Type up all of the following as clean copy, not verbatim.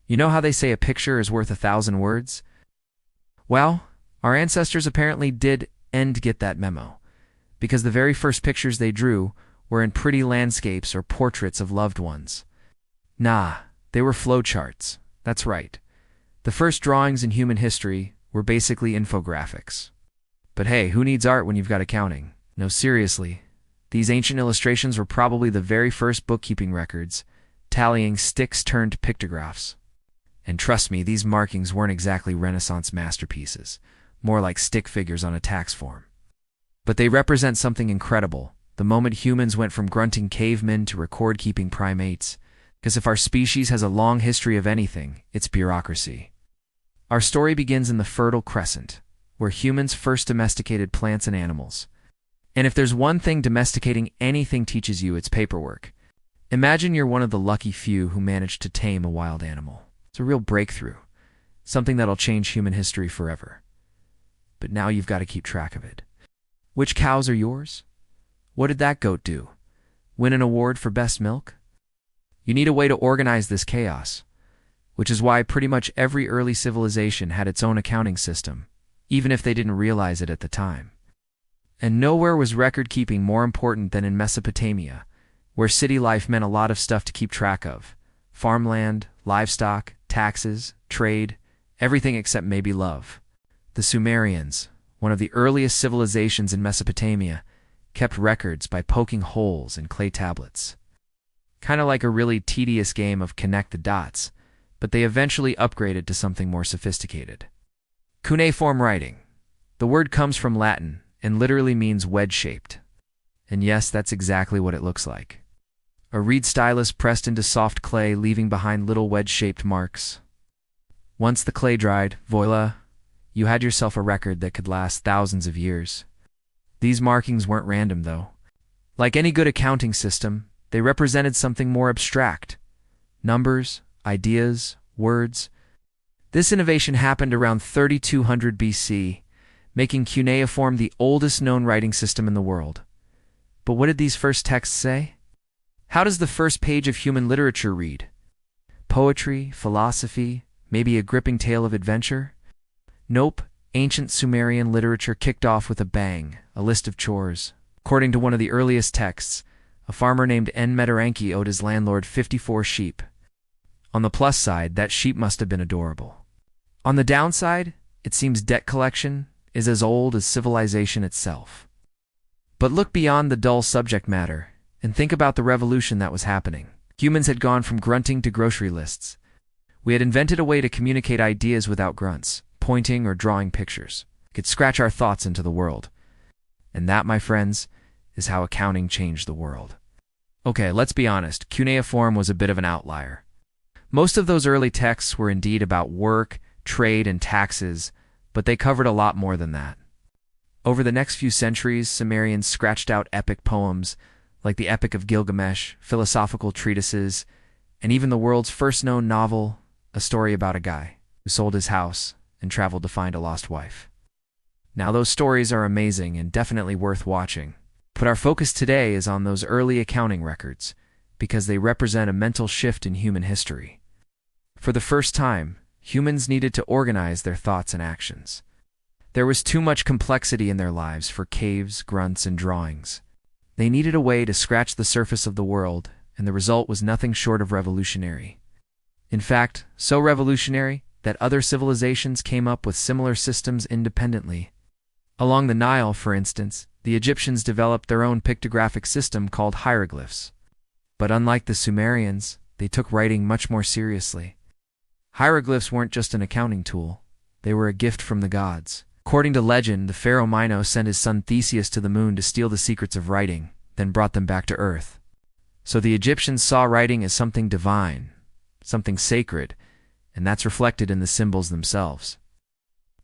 You know how they say a picture is worth 1,000 words? Well, our ancestors apparently did get that memo, because the very first pictures they drew were in pretty landscapes or portraits of loved ones. Nah, they were flowcharts. That's right. The first drawings in human history were basically infographics. But hey, who needs art when you've got accounting? No, seriously. These ancient illustrations were probably the very first bookkeeping records, tallying sticks turned pictographs. And trust me, these markings weren't exactly Renaissance masterpieces, more like stick figures on a tax form. But they represent something incredible, the moment humans went from grunting cavemen to record-keeping primates, because if our species has a long history of anything, it's bureaucracy. Our story begins in the Fertile Crescent, where humans first domesticated plants and animals. And if there's one thing domesticating anything teaches you, it's paperwork. Imagine you're one of the lucky few who managed to tame a wild animal. It's a real breakthrough, something that'll change human history forever. But now you've got to keep track of it. Which cows are yours? What did that goat do? Win an award for best milk? You need a way to organize this chaos, which is why pretty much every early civilization had its own accounting system, even if they didn't realize it at the time. And nowhere was record-keeping more important than in Mesopotamia, where city life meant a lot of stuff to keep track of: farmland, livestock, taxes, trade, everything except maybe love. The Sumerians, one of the earliest civilizations in Mesopotamia, kept records by poking holes in clay tablets. Kind of like a really tedious game of connect the dots, but they eventually upgraded to something more sophisticated. Cuneiform writing. The word comes from Latin and literally means wedge-shaped. And yes, that's exactly what it looks like. A reed stylus pressed into soft clay, leaving behind little wedge-shaped marks. Once the clay dried, voila, you had yourself a record that could last thousands of years. These markings weren't random, though. Like any good accounting system, they represented something more abstract: numbers, ideas, words. This innovation happened around 3200 BC, making cuneiform the oldest known writing system in the world. But what did these first texts say? How does the first page of human literature read? Poetry, philosophy, maybe a gripping tale of adventure? Nope. Ancient Sumerian literature kicked off with a bang, a list of chores. According to one of the earliest texts, a farmer named En-Meteranki owed his landlord 54 sheep. On the plus side, that sheep must have been adorable. On the downside, it seems debt collection is as old as civilization itself. But look beyond the dull subject matter and think about the revolution that was happening. Humans had gone from grunting to grocery lists. We had invented a way to communicate ideas without grunts, pointing or drawing pictures. We could scratch our thoughts into the world. And that, my friends, is how accounting changed the world. Okay, let's be honest, cuneiform was a bit of an outlier. Most of those early texts were indeed about work, trade, and taxes, but they covered a lot more than that. Over the next few centuries, Sumerians scratched out epic poems like the Epic of Gilgamesh, philosophical treatises, and even the world's first known novel, a story about a guy who sold his house and traveled to find a lost wife. Now, those stories are amazing and definitely worth watching, but our focus today is on those early accounting records because they represent a mental shift in human history. For the first time, humans needed to organize their thoughts and actions. There was too much complexity in their lives for caves, grunts, and drawings. They needed a way to scratch the surface of the world, and the result was nothing short of revolutionary. In fact, so revolutionary that other civilizations came up with similar systems independently. Along the Nile, for instance, the Egyptians developed their own pictographic system called hieroglyphs. But unlike the Sumerians, they took writing much more seriously. Hieroglyphs weren't just an accounting tool. They were a gift from the gods. According to legend, the pharaoh Minos sent his son Theseus to the moon to steal the secrets of writing, then brought them back to Earth. So the Egyptians saw writing as something divine, something sacred, and that's reflected in the symbols themselves.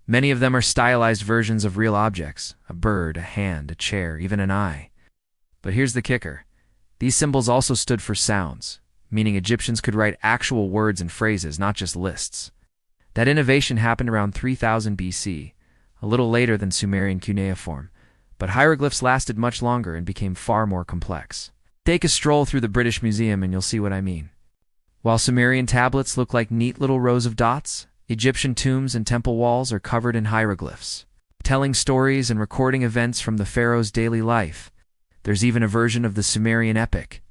Many of them are stylized versions of real objects: a bird, a hand, a chair, even an eye. But here's the kicker. These symbols also stood for sounds, meaning Egyptians could write actual words and phrases, not just lists. That innovation happened around 3000 BC, a little later than Sumerian cuneiform, but hieroglyphs lasted much longer and became far more complex. Take a stroll through the British Museum and you'll see what I mean. While Sumerian tablets look like neat little rows of dots, Egyptian tombs and temple walls are covered in hieroglyphs, telling stories and recording events from the pharaoh's daily life. There's even a version of the Sumerian epic,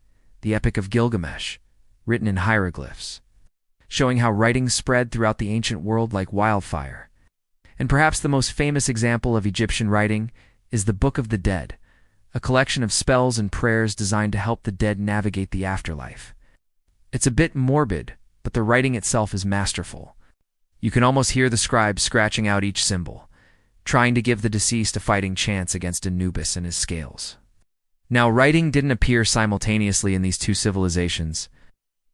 the Epic of Gilgamesh, written in hieroglyphs, showing how writings spread throughout the ancient world like wildfire. And perhaps the most famous example of Egyptian writing is the Book of the Dead, a collection of spells and prayers designed to help the dead navigate the afterlife. It's a bit morbid, but the writing itself is masterful. You can almost hear the scribes scratching out each symbol, trying to give the deceased a fighting chance against Anubis and his scales. Now, writing didn't appear simultaneously in these two civilizations.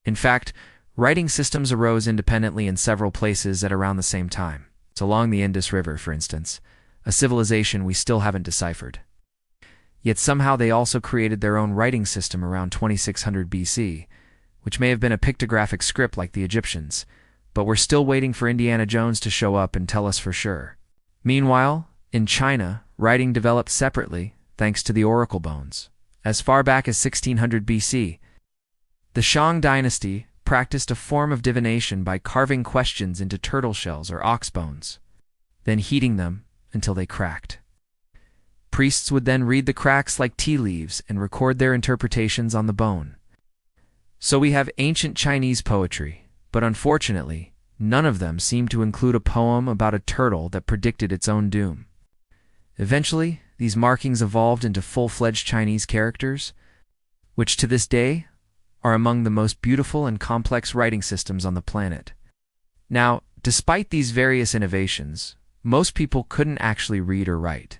In fact, writing systems arose independently in several places at around the same time. It's along the Indus River, for instance, a civilization we still haven't deciphered. Yet somehow they also created their own writing system around 2600 BC, which may have been a pictographic script like the Egyptians, but we're still waiting for Indiana Jones to show up and tell us for sure. Meanwhile, in China, writing developed separately thanks to the oracle bones. As far back as 1600 BC, the Shang dynasty practiced a form of divination by carving questions into turtle shells or ox bones, then heating them until they cracked. Priests would then read the cracks like tea leaves and record their interpretations on the bone. So we have ancient Chinese poetry, but unfortunately, none of them seem to include a poem about a turtle that predicted its own doom. Eventually, these markings evolved into full-fledged Chinese characters, which to this day are among the most beautiful and complex writing systems on the planet. Now, despite these various innovations, most people couldn't actually read or write.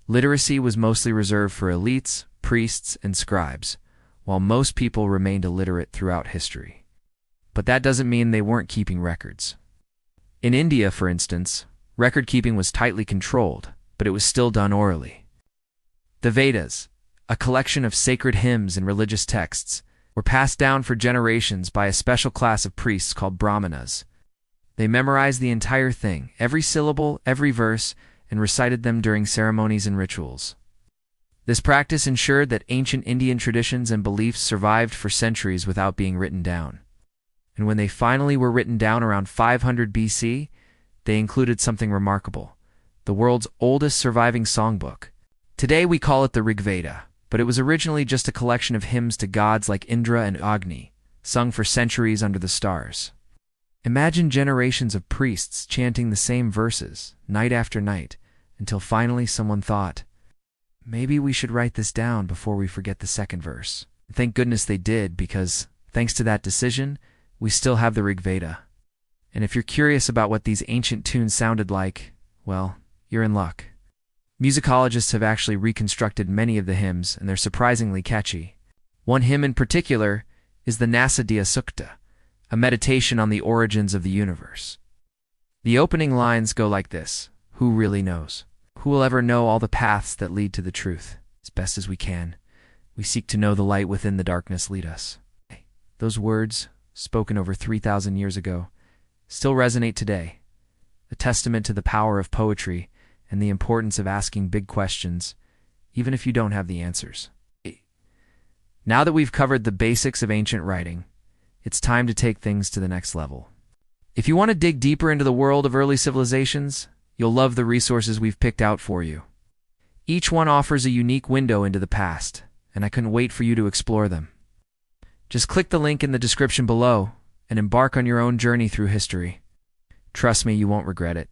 Literacy was mostly reserved for elites, priests, and scribes, while most people remained illiterate throughout history. But that doesn't mean they weren't keeping records. In India, for instance, record-keeping was tightly controlled, but it was still done orally. The Vedas, a collection of sacred hymns and religious texts, were passed down for generations by a special class of priests called Brahmanas. They memorized the entire thing, every syllable, every verse, and recited them during ceremonies and rituals. This practice ensured that ancient Indian traditions and beliefs survived for centuries without being written down. And when they finally were written down around 500 BC, they included something remarkable: the world's oldest surviving songbook. Today we call it the Rig Veda, but it was originally just a collection of hymns to gods like Indra and Agni, sung for centuries under the stars. Imagine generations of priests chanting the same verses, night after night, until finally someone thought, maybe we should write this down before we forget the second verse. Thank goodness they did, because, thanks to that decision, we still have the Rig Veda. And if you're curious about what these ancient tunes sounded like, well, you're in luck. Musicologists have actually reconstructed many of the hymns, and they're surprisingly catchy. One hymn in particular is the Nasadiya Sukta, a meditation on the origins of the universe. The opening lines go like this: who really knows? Who will ever know all the paths that lead to the truth? As best as we can, we seek to know the light within the darkness lead us. Those words, spoken over 3,000 years ago, still resonate today, a testament to the power of poetry and the importance of asking big questions, even if you don't have the answers. Now that we've covered the basics of ancient writing, it's time to take things to the next level. If you want to dig deeper into the world of early civilizations, you'll love the resources we've picked out for you. Each one offers a unique window into the past, and I couldn't wait for you to explore them. Just click the link in the description below and embark on your own journey through history. Trust me, you won't regret it.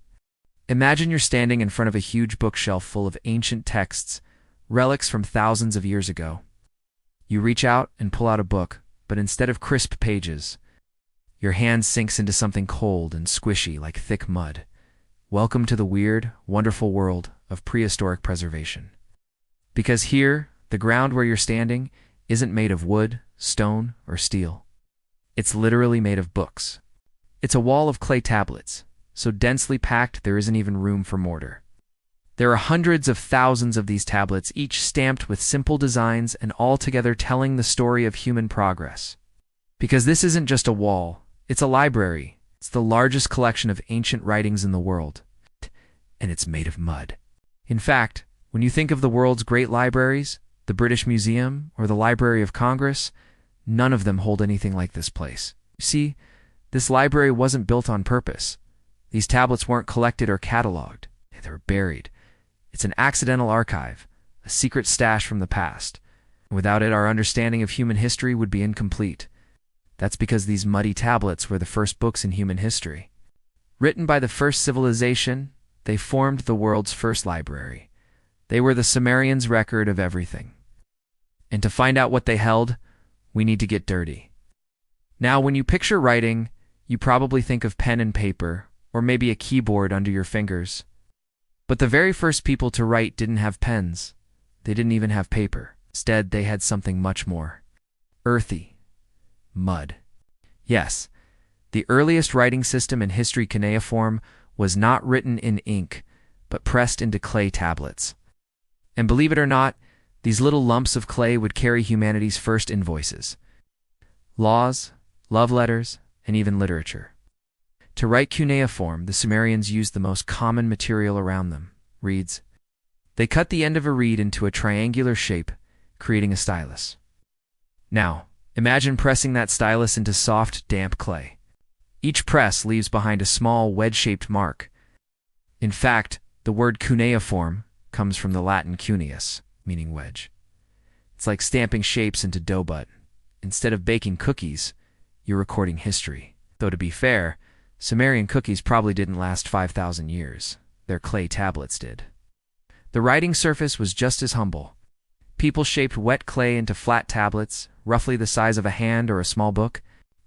Imagine you're standing in front of a huge bookshelf full of ancient texts, relics from thousands of years ago. You reach out and pull out a book, but instead of crisp pages, your hand sinks into something cold and squishy like thick mud. Welcome to the weird, wonderful world of prehistoric preservation. Because here, the ground where you're standing isn't made of wood, stone, or steel. It's literally made of books. It's a wall of clay tablets, so densely packed there isn't even room for mortar. There are hundreds of thousands of these tablets, each stamped with simple designs and all together telling the story of human progress. Because this isn't just a wall, it's a library. It's the largest collection of ancient writings in the world, and it's made of mud. In fact, when you think of the world's great libraries, the British Museum or the Library of Congress, none of them hold anything like this place. See, this library wasn't built on purpose. These tablets weren't collected or cataloged. They were buried. It's an accidental archive, a secret stash from the past. Without it, our understanding of human history would be incomplete. That's because these muddy tablets were the first books in human history. Written by the first civilization, they formed the world's first library. They were the Sumerians' record of everything. And to find out what they held, we need to get dirty. Now, when you picture writing, you probably think of pen and paper, or maybe a keyboard under your fingers. But the very first people to write didn't have pens. They didn't even have paper. Instead, they had something much more earthy. Mud. Yes, the earliest writing system in history, Cuneiform, was not written in ink, but pressed into clay tablets. And believe it or not, these little lumps of clay would carry humanity's first invoices, laws, love letters, and even literature. To write cuneiform, the Sumerians used the most common material around them, reeds. They cut the end of a reed into a triangular shape, creating a stylus. Now, imagine pressing that stylus into soft, damp clay. Each press leaves behind a small, wedge-shaped mark. In fact, the word cuneiform comes from the Latin cuneus, meaning wedge. It's like stamping shapes into dough, but instead of baking cookies, you're recording history. Though to be fair, Sumerian cookies probably didn't last 5,000 years. Their clay tablets did. The writing surface was just as humble. People shaped wet clay into flat tablets, roughly the size of a hand or a small book.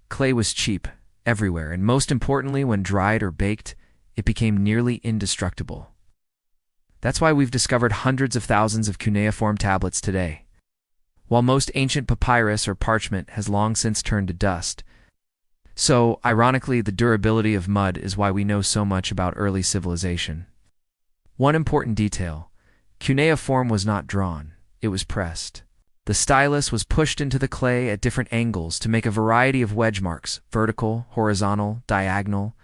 Clay was cheap, everywhere, and most importantly, when dried or baked, it became nearly indestructible. That's why we've discovered hundreds of thousands of cuneiform tablets today. While most ancient papyrus or parchment has long since turned to dust. So, ironically, the durability of mud is why we know so much about early civilization. One important detail: cuneiform was not drawn, it was pressed. The stylus was pushed into the clay at different angles to make a variety of wedge marks: vertical, horizontal, diagonal.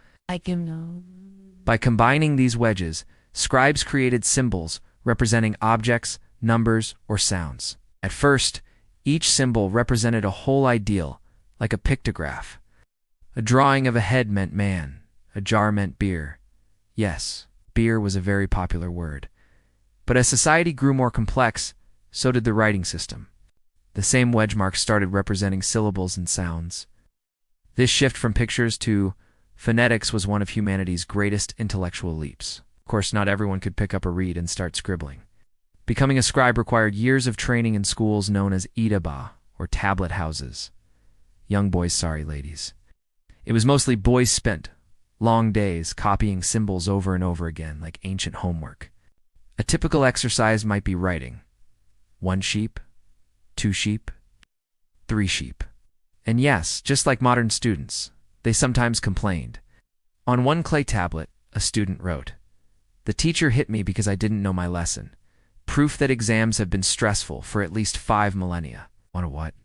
By combining these wedges, scribes created symbols representing objects, numbers, or sounds. At first, each symbol represented a whole ideal, like a pictograph. A drawing of a head meant man, a jar meant beer. Yes, beer was a very popular word. But as society grew more complex, so did the writing system. The same wedge marks started representing syllables and sounds. This shift from pictures to phonetics was one of humanity's greatest intellectual leaps. Of course, not everyone could pick up a reed and start scribbling. Becoming a scribe required years of training in schools known as idaba, or tablet houses. Young boys, sorry ladies. It was mostly boys spent long days copying symbols over and over again, like ancient homework. A typical exercise might be writing 1 sheep, 2 sheep, 3 sheep. And yes, just like modern students, they sometimes complained. On one clay tablet, a student wrote, "The teacher hit me because I didn't know my lesson. Proof that exams have been stressful for at least 5 millennia. Want a what?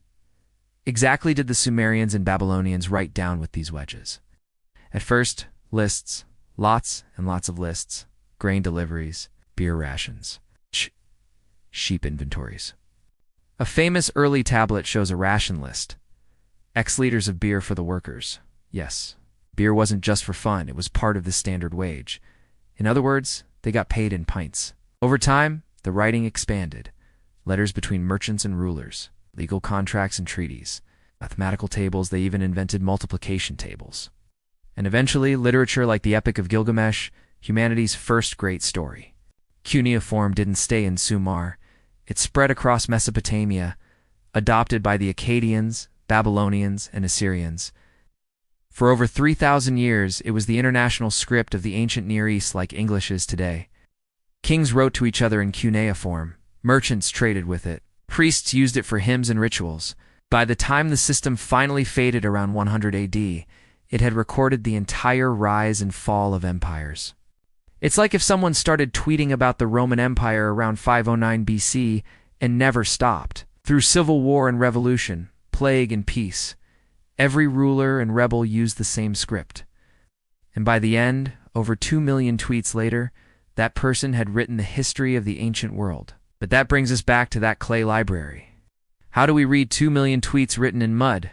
Exactly did the Sumerians and Babylonians write down with these wedges? At first, lists, lots and lots of lists, grain deliveries, beer rations, sheep inventories. A famous early tablet shows a ration list. X liters of beer for the workers. Yes, beer wasn't just for fun, it was part of the standard wage. In other words, they got paid in pints. Over time, the writing expanded. Letters between merchants and rulers, legal contracts and treaties, mathematical tables, they even invented multiplication tables. And eventually, literature like the Epic of Gilgamesh, humanity's first great story. Cuneiform didn't stay in Sumer. It spread across Mesopotamia, adopted by the Akkadians, Babylonians, and Assyrians. For over 3,000 years, it was the international script of the ancient Near East like English is today. Kings wrote to each other in cuneiform. Merchants traded with it. Priests used it for hymns and rituals. By the time the system finally faded around 100 AD, it had recorded the entire rise and fall of empires. It's like if someone started tweeting about the Roman Empire around 509 BC and never stopped. Through civil war and revolution, plague and peace, every ruler and rebel used the same script. And by the end, over 2 million tweets later, that person had written the history of the ancient world. But that brings us back to that clay library. How do we read 2 million tweets written in mud?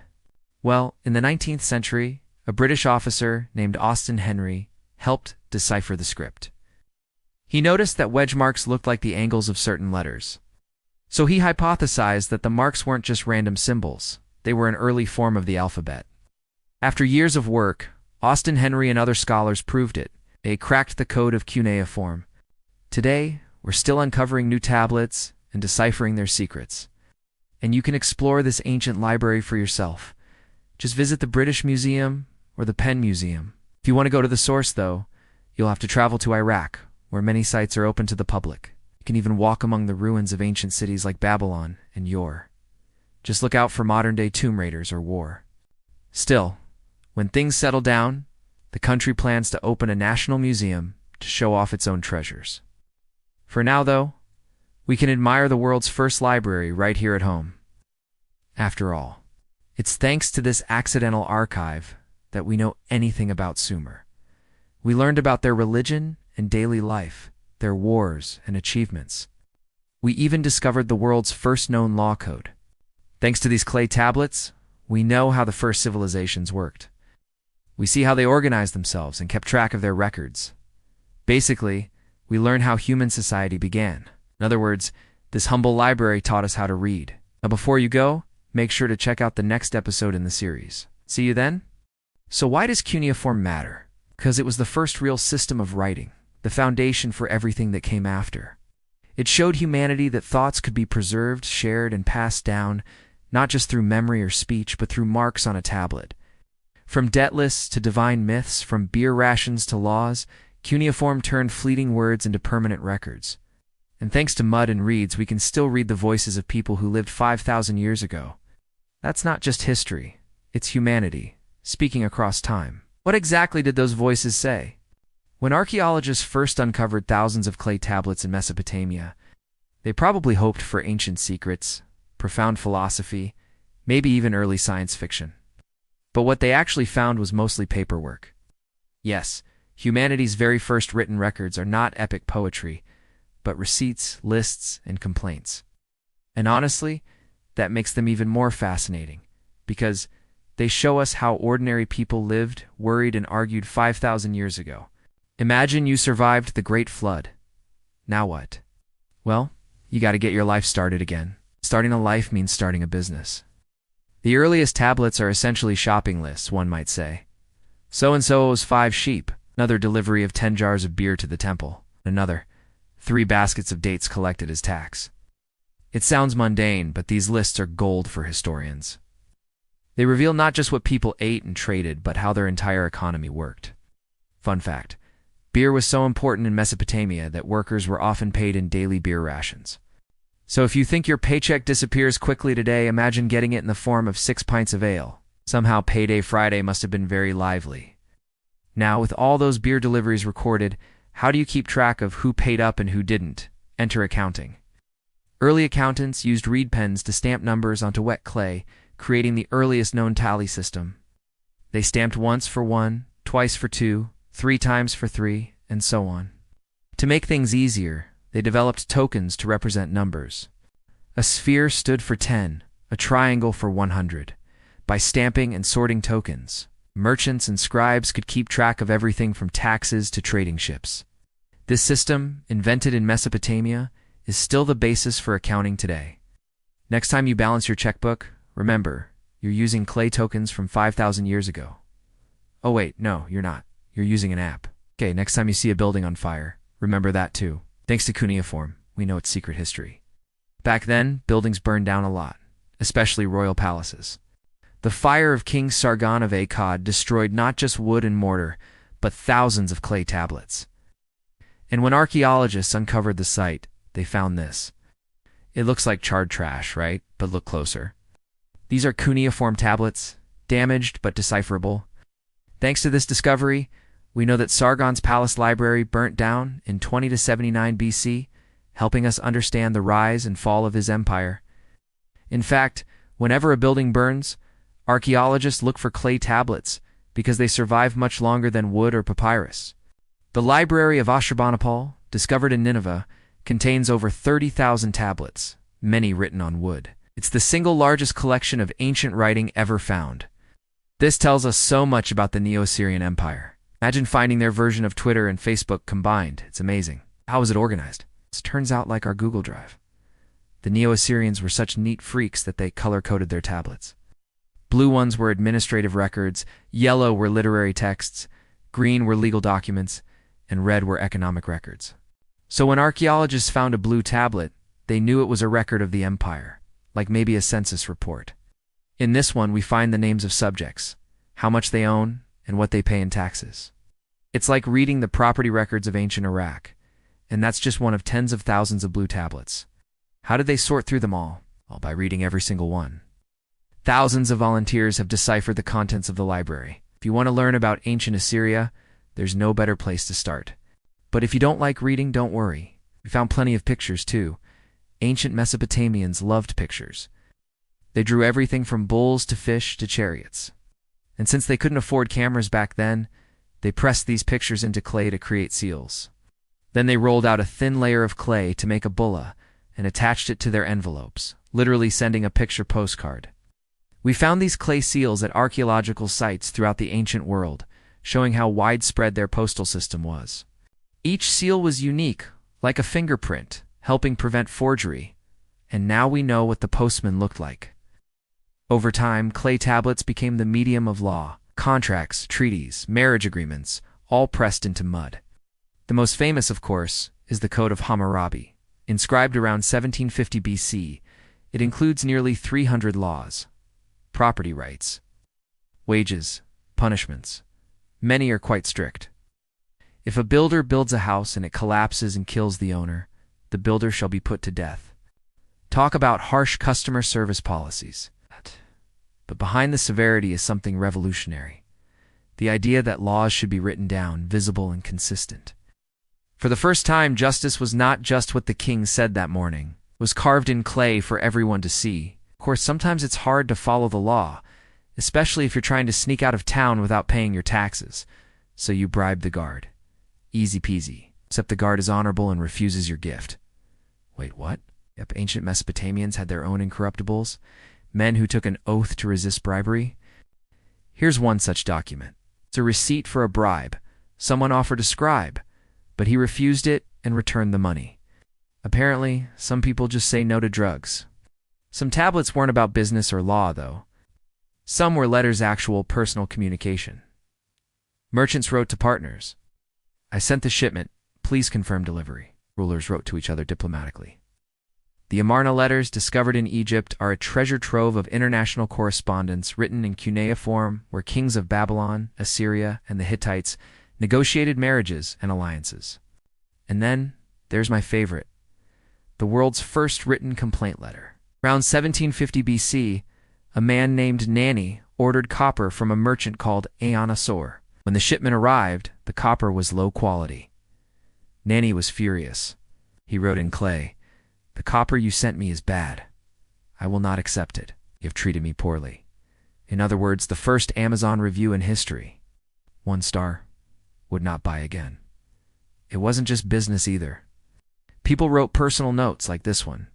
Well, in the 19th century, a British officer named Austen Henry helped decipher the script. He noticed that wedge marks looked like the angles of certain letters. So he hypothesized that the marks weren't just random symbols, they were an early form of the alphabet. After years of work, Austen Henry and other scholars proved it. They cracked the code of Cuneiform. Today, we're still uncovering new tablets and deciphering their secrets. And you can explore this ancient library for yourself. Just visit the British Museum or the Penn Museum. If you want to go to the source, though, you'll have to travel to Iraq, where many sites are open to the public. You can even walk among the ruins of ancient cities like Babylon and Ur. Just look out for modern-day tomb raiders or war. Still, when things settle down, the country plans to open a national museum to show off its own treasures. For now, though, we can admire the world's first library right here at home. After all, it's thanks to this accidental archive that we know anything about Sumer. We learned about their religion and daily life, their wars and achievements. We even discovered the world's first known law code. Thanks to these clay tablets, we know how the first civilizations worked. We see how they organized themselves and kept track of their records. Basically, we learn how human society began. In other words, this humble library taught us how to read. Now before you go, make sure to check out the next episode in the series. See you then? So why does cuneiform matter? Because it was the first real system of writing, the foundation for everything that came after. It showed humanity that thoughts could be preserved, shared, and passed down, not just through memory or speech, but through marks on a tablet. From debt lists to divine myths, from beer rations to laws, cuneiform turned fleeting words into permanent records. And thanks to mud and reeds, we can still read the voices of people who lived 5,000 years ago. That's not just history, it's humanity, speaking across time. What exactly did those voices say? When archaeologists first uncovered thousands of clay tablets in Mesopotamia, they probably hoped for ancient secrets, profound philosophy, maybe even early science fiction. But what they actually found was mostly paperwork. Yes, humanity's very first written records are not epic poetry, but receipts, lists, and complaints. And honestly, that makes them even more fascinating, because they show us how ordinary people lived, worried, and argued 5,000 years ago. Imagine you survived the Great Flood. Now what? Well, you got to get your life started again. Starting a life means starting a business. The earliest tablets are essentially shopping lists, one might say. So-and-so owes 5 sheep, another delivery of 10 jars of beer to the temple, another 3 baskets of dates collected as tax. It sounds mundane, but these lists are gold for historians. They reveal not just what people ate and traded, but how their entire economy worked. Fun fact, beer was so important in Mesopotamia that workers were often paid in daily beer rations. So if you think your paycheck disappears quickly today, imagine getting it in the form of 6 pints of ale. Somehow Payday Friday must have been very lively. Now, with all those beer deliveries recorded, how do you keep track of who paid up and who didn't? Enter accounting. Early accountants used reed pens to stamp numbers onto wet clay, creating the earliest known tally system. They stamped once for 1, twice for 2, 3 times for 3, and so on. To make things easier, they developed tokens to represent numbers. A sphere stood for 10, a triangle for 100. By stamping and sorting tokens, merchants and scribes could keep track of everything from taxes to trading ships. This system, invented in Mesopotamia, is still the basis for accounting today. Next time you balance your checkbook, remember, you're using clay tokens from 5,000 years ago. Oh wait, no, you're not. You're using an app. Okay, next time you see a building on fire, remember that too. Thanks to cuneiform, we know its secret history. Back then, buildings burned down a lot, especially royal palaces. The fire of King Sargon of Akkad destroyed not just wood and mortar, but thousands of clay tablets. And when archaeologists uncovered the site, they found this. It looks like charred trash, right? But look closer. These are cuneiform tablets, damaged but decipherable. Thanks to this discovery, we know that Sargon's palace library burnt down in 20 to 79 BC, helping us understand the rise and fall of his empire. In fact, whenever a building burns, archaeologists look for clay tablets because they survive much longer than wood or papyrus. The library of Ashurbanipal, discovered in Nineveh, contains over 30,000 tablets, many written on wood. It's the single largest collection of ancient writing ever found. This tells us so much about the Neo-Assyrian Empire. Imagine finding their version of Twitter and Facebook combined. It's amazing. How was it organized? It turns out like our Google Drive. The Neo-Assyrians were such neat freaks that they color-coded their tablets. Blue ones were administrative records, yellow were literary texts, green were legal documents, and red were economic records. So when archaeologists found a blue tablet, they knew it was a record of the empire, like maybe a census report. In this one, we find the names of subjects, how much they own, and what they pay in taxes. It's like reading the property records of ancient Iraq, and that's just one of tens of thousands of blue tablets. How did they sort through them all? Well, by reading every single one. Thousands of volunteers have deciphered the contents of the library. If you want to learn about ancient Assyria, there's no better place to start. But if you don't like reading, don't worry. We found plenty of pictures, too. Ancient Mesopotamians loved pictures. They drew everything from bulls to fish to chariots. And since they couldn't afford cameras back then, they pressed these pictures into clay to create seals. Then they rolled out a thin layer of clay to make a bulla and attached it to their envelopes, literally sending a picture postcard. We found these clay seals at archaeological sites throughout the ancient world, showing how widespread their postal system was. Each seal was unique, like a fingerprint, helping prevent forgery, and now we know what the postman looked like. Over time, clay tablets became the medium of law. Contracts, treaties, marriage agreements, all pressed into mud. The most famous, of course, is the Code of Hammurabi. Inscribed around 1750 BC, it includes nearly 300 laws. Property rights, wages, punishments. Many are quite strict. If a builder builds a house and it collapses and kills the owner, the builder shall be put to death. Talk about harsh customer service policies. But behind the severity is something revolutionary. The idea that laws should be written down, visible and consistent. For the first time, justice was not just what the king said that morning. It was carved in clay for everyone to see. Of course, sometimes it's hard to follow the law, especially if you're trying to sneak out of town without paying your taxes. So you bribe the guard. Easy peasy. Except the guard is honorable and refuses your gift. Wait, what? Yep, ancient Mesopotamians had their own incorruptibles. Men who took an oath to resist bribery. Here's one such document. It's a receipt for a bribe. Someone offered a scribe, but he refused it and returned the money. Apparently, some people just say no to drugs. Some tablets weren't about business or law, though. Some were letters, actual personal communication. Merchants wrote to partners. I sent the shipment. Please confirm delivery. Rulers wrote to each other diplomatically. The Amarna letters, discovered in Egypt, are a treasure trove of international correspondence written in Cuneiform, where kings of Babylon, Assyria, and the Hittites negotiated marriages and alliances. And then, there's my favorite, the world's first written complaint letter. Around 1750 BC, a man named Nani ordered copper from a merchant called Aonasaur. When the shipment arrived, the copper was low quality. Nani was furious. He wrote in clay, "The copper you sent me is bad. I will not accept it. You have treated me poorly." In other words, the first Amazon review in history. 1 star. Would not buy again. It wasn't just business either. People wrote personal notes like this one.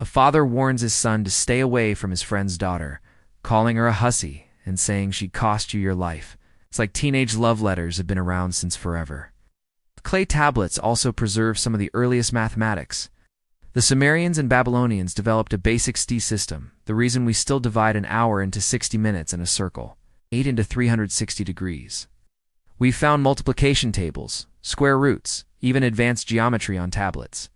A father warns his son to stay away from his friend's daughter, calling her a hussy and saying she cost you your life. It's like teenage love letters have been around since forever. Clay tablets also preserve some of the earliest mathematics. The Sumerians and Babylonians developed a basic system, the reason we still divide an hour into 60 minutes in a circle, 8 into 360 degrees. We found multiplication tables, square roots, even advanced geometry on tablets.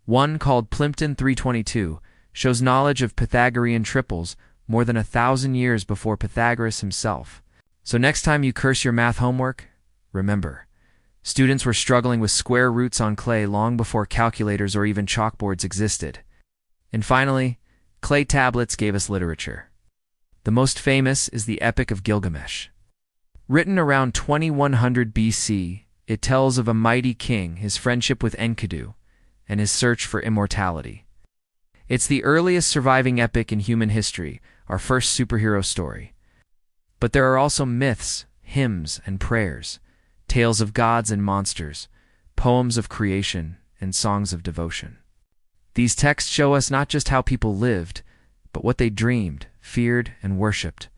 One called Plimpton 322 shows knowledge of Pythagorean triples more than 1,000 years before Pythagoras himself. So next time you curse your math homework, remember, students were struggling with square roots on clay long before calculators or even chalkboards existed. And finally, clay tablets gave us literature. The most famous is the Epic of Gilgamesh. Written around 2100 BC, it tells of a mighty king, his friendship with Enkidu, and his search for immortality. It's the earliest surviving epic in human history, our first superhero story. But there are also myths, hymns, and prayers, tales of gods and monsters, poems of creation, and songs of devotion. These texts show us not just how people lived, but what they dreamed, feared, and worshipped.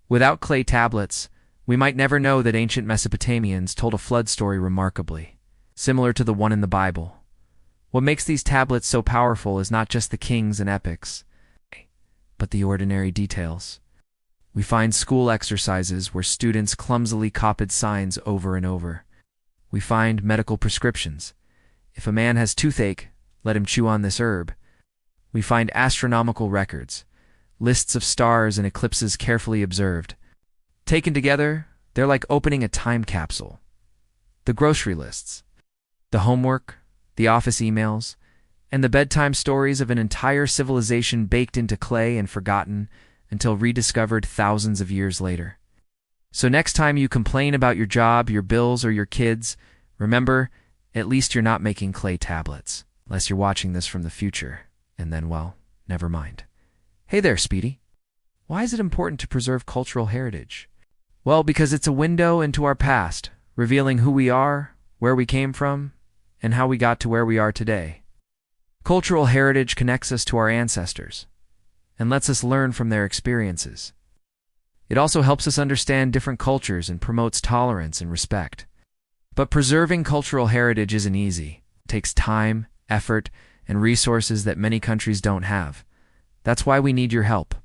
Without clay tablets, we might never know that ancient Mesopotamians told a flood story remarkably, similar to the one in the Bible. What makes these tablets so powerful is not just the kings and epics, but the ordinary details. We find school exercises where students clumsily copied signs over and over. We find medical prescriptions. If a man has toothache, let him chew on this herb. We find astronomical records, lists of stars and eclipses carefully observed. Taken together, they're like opening a time capsule. The grocery lists, the homework, the office emails, and the bedtime stories of an entire civilization baked into clay and forgotten until rediscovered thousands of years later. So next time you complain about your job, your bills, or your kids, remember, at least you're not making clay tablets, unless you're watching this from the future, and then, well, never mind. Hey there, Speedy. Why is it important to preserve cultural heritage? Well, because it's a window into our past, revealing who we are, where we came from, and how we got to where we are today. Cultural heritage connects us to our ancestors and lets us learn from their experiences. It also helps us understand different cultures and promotes tolerance and respect. But preserving cultural heritage isn't easy. It takes time, effort, and resources that many countries don't have. That's why we need your help.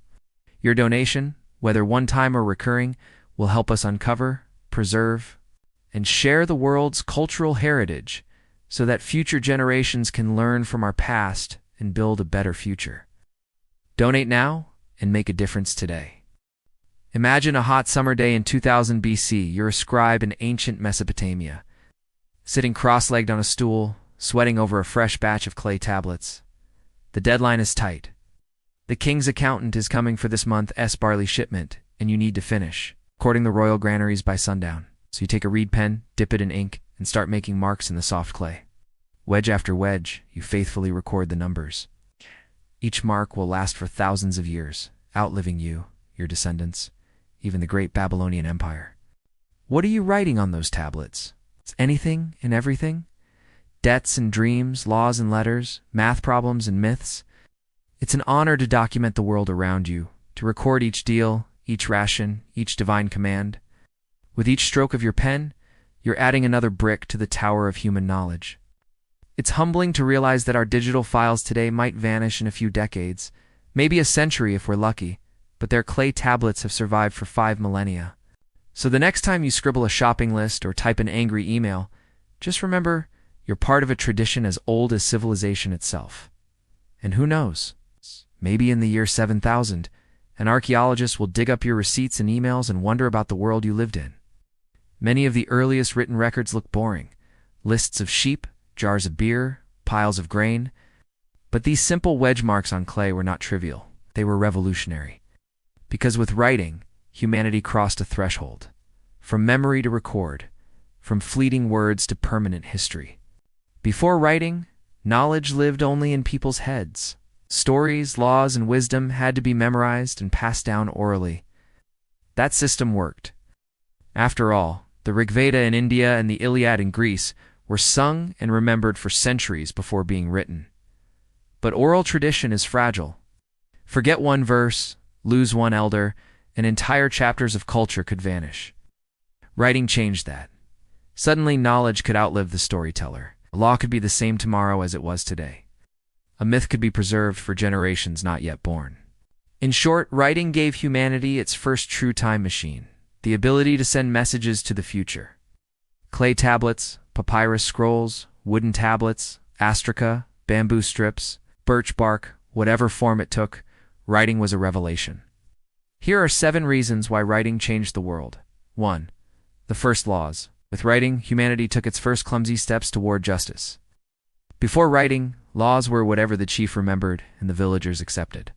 Your donation, whether one-time or recurring, will help us uncover, preserve, and share the world's cultural heritage so that future generations can learn from our past and build a better future. Donate now and make a difference today. Imagine a hot summer day in 2000 BC. You're a scribe in ancient Mesopotamia, sitting cross-legged on a stool, sweating over a fresh batch of clay tablets. The deadline is tight. The king's accountant is coming for this month's barley shipment, and you need to finish, recording the royal granaries by sundown. So you take a reed pen, dip it in ink, and start making marks in the soft clay. Wedge after wedge, you faithfully record the numbers. Each mark will last for thousands of years, outliving you, your descendants, even the great Babylonian Empire. What are you writing on those tablets? It's anything and everything? Debts and dreams, laws and letters, math problems and myths? It's an honor to document the world around you, to record each deal, each ration, each divine command. With each stroke of your pen, you're adding another brick to the tower of human knowledge. It's humbling to realize that our digital files today might vanish in a few decades, maybe a century if we're lucky, but their clay tablets have survived for 5 millennia. So the next time you scribble a shopping list or type an angry email, just remember you're part of a tradition as old as civilization itself. And who knows, maybe in the year 7000, an archaeologist will dig up your receipts and emails and wonder about the world you lived in. Many of the earliest written records look boring. Lists of sheep, jars of beer, piles of grain. But these simple wedge marks on clay were not trivial. They were revolutionary. Because with writing, humanity crossed a threshold. From memory to record, from fleeting words to permanent history. Before writing, knowledge lived only in people's heads. Stories, laws, and wisdom had to be memorized and passed down orally. That system worked. After all, the Rig Veda in India and the Iliad in Greece were sung and remembered for centuries before being written. But oral tradition is fragile. Forget one verse, lose one elder, and entire chapters of culture could vanish. Writing changed that. Suddenly, knowledge could outlive the storyteller. A law could be the same tomorrow as it was today. A myth could be preserved for generations not yet born. In short, writing gave humanity its first true time machine, the ability to send messages to the future. Clay tablets, papyrus scrolls, wooden tablets, astraca, bamboo strips, birch bark, whatever form it took, writing was a revelation. Here are 7 reasons why writing changed the world. 1. The first laws. With writing, humanity took its first clumsy steps toward justice. Before writing, laws were whatever the chief remembered and the villagers accepted.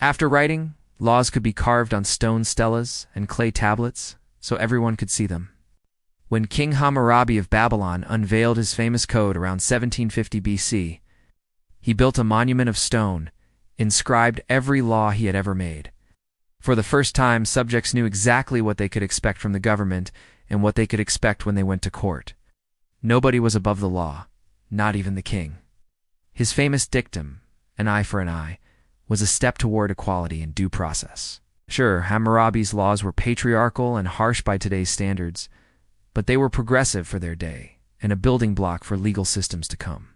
After writing, laws could be carved on stone stelas and clay tablets, so everyone could see them. When King Hammurabi of Babylon unveiled his famous code around 1750 BC, he built a monument of stone, inscribed every law he had ever made. For the first time, subjects knew exactly what they could expect from the government and what they could expect when they went to court. Nobody was above the law, not even the king. His famous dictum, an eye for an eye, was a step toward equality and due process. Sure, Hammurabi's laws were patriarchal and harsh by today's standards, but they were progressive for their day and a building block for legal systems to come.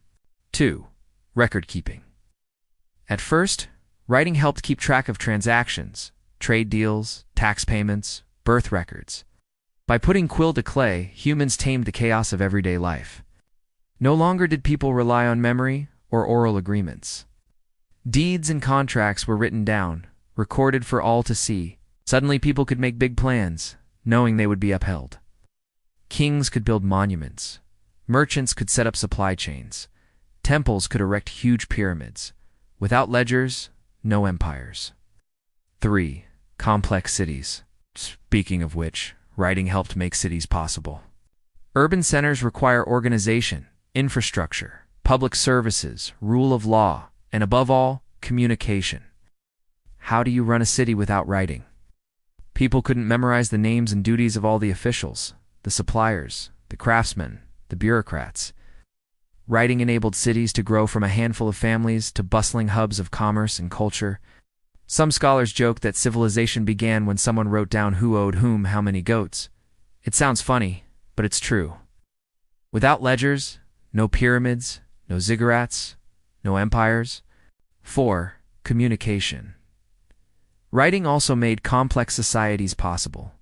2. Record keeping. At first, writing helped keep track of transactions, trade deals, tax payments, birth records. By putting quill to clay, humans tamed the chaos of everyday life. No longer did people rely on memory or oral agreements. Deeds and contracts were written down, recorded for all to see. Suddenly people could make big plans, knowing they would be upheld. Kings could build monuments. Merchants could set up supply chains. Temples could erect huge pyramids. Without ledgers, no empires. 3. Complex cities. Speaking of which, writing helped make cities possible. Urban centers require organization, infrastructure, public services, rule of law, and above all, communication. How do you run a city without writing? People couldn't memorize the names and duties of all the officials, the suppliers, the craftsmen, the bureaucrats. Writing enabled cities to grow from a handful of families to bustling hubs of commerce and culture. Some scholars joke that civilization began when someone wrote down who owed whom how many goats. It sounds funny, but it's true. Without ledgers, no pyramids, no ziggurats, no empires. 4. Communication. Writing also made complex societies possible.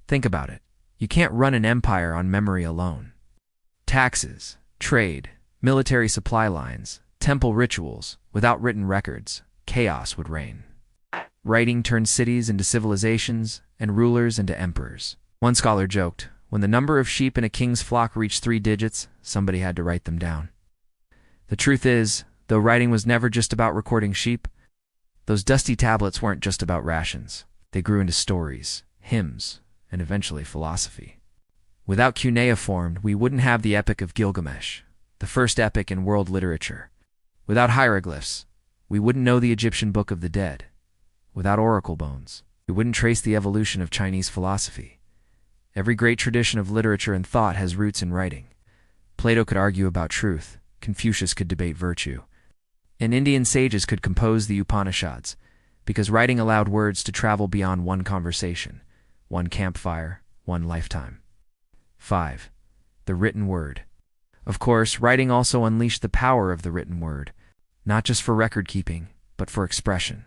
Think about it. You can't run an empire on memory alone. Taxes, trade, military supply lines, temple rituals, without written records, chaos would reign. Writing turned cities into civilizations and rulers into emperors. One scholar joked, when the number of sheep in a king's flock reached 3 digits, somebody had to write them down. The truth is, though writing was never just about recording sheep, those dusty tablets weren't just about rations. They grew into stories, hymns, and eventually philosophy. Without Cuneiform, we wouldn't have the Epic of Gilgamesh, the first epic in world literature. Without hieroglyphs, we wouldn't know the Egyptian Book of the Dead. Without oracle bones, we wouldn't trace the evolution of Chinese philosophy. Every great tradition of literature and thought has roots in writing. Plato could argue about truth, Confucius could debate virtue, and Indian sages could compose the Upanishads, because writing allowed words to travel beyond one conversation, one campfire, one lifetime. 5. The written word. Of course, writing also unleashed the power of the written word, not just for record keeping, but for expression.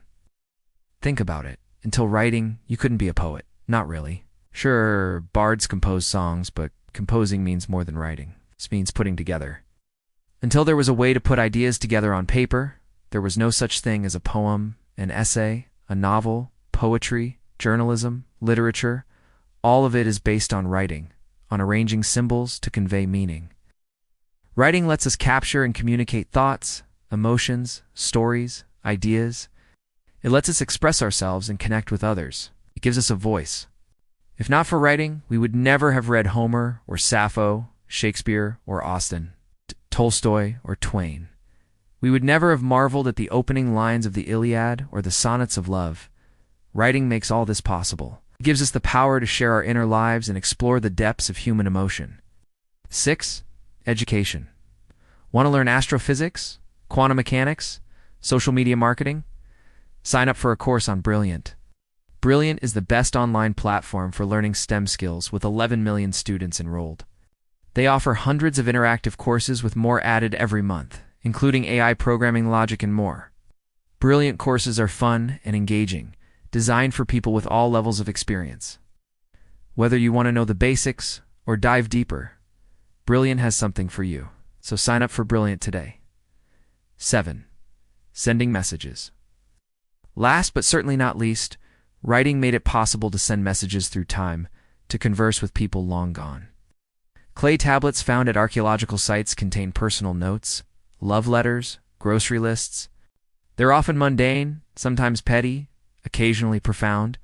Think about it. Until writing, you couldn't be a poet. Not really. Sure, bards compose songs, but composing means more than writing. This means putting together. Until there was a way to put ideas together on paper, there was no such thing as a poem, an essay, a novel, poetry, journalism, literature. All of it is based on writing, on arranging symbols to convey meaning. Writing lets us capture and communicate thoughts, emotions, stories, ideas. It lets us express ourselves and connect with others. It gives us a voice. If not for writing, we would never have read Homer or Sappho, Shakespeare or Austen, Tolstoy or Twain. We would never have marveled at the opening lines of the Iliad or the sonnets of love. Writing makes all this possible. It gives us the power to share our inner lives and explore the depths of human emotion. 6. Education. Want to learn astrophysics, quantum mechanics, social media marketing? Sign up for a course on Brilliant. Brilliant is the best online platform for learning STEM skills with 11 million students enrolled. They offer hundreds of interactive courses with more added every month, including AI programming logic and more. Brilliant courses are fun and engaging, designed for people with all levels of experience. Whether you want to know the basics or dive deeper, Brilliant has something for you, so sign up for Brilliant today. 7. Sending messages. Last but certainly not least, writing made it possible to send messages through time, to converse with people long gone. Clay tablets found at archaeological sites contain personal notes, love letters, grocery lists. They're often mundane, sometimes petty, occasionally profound.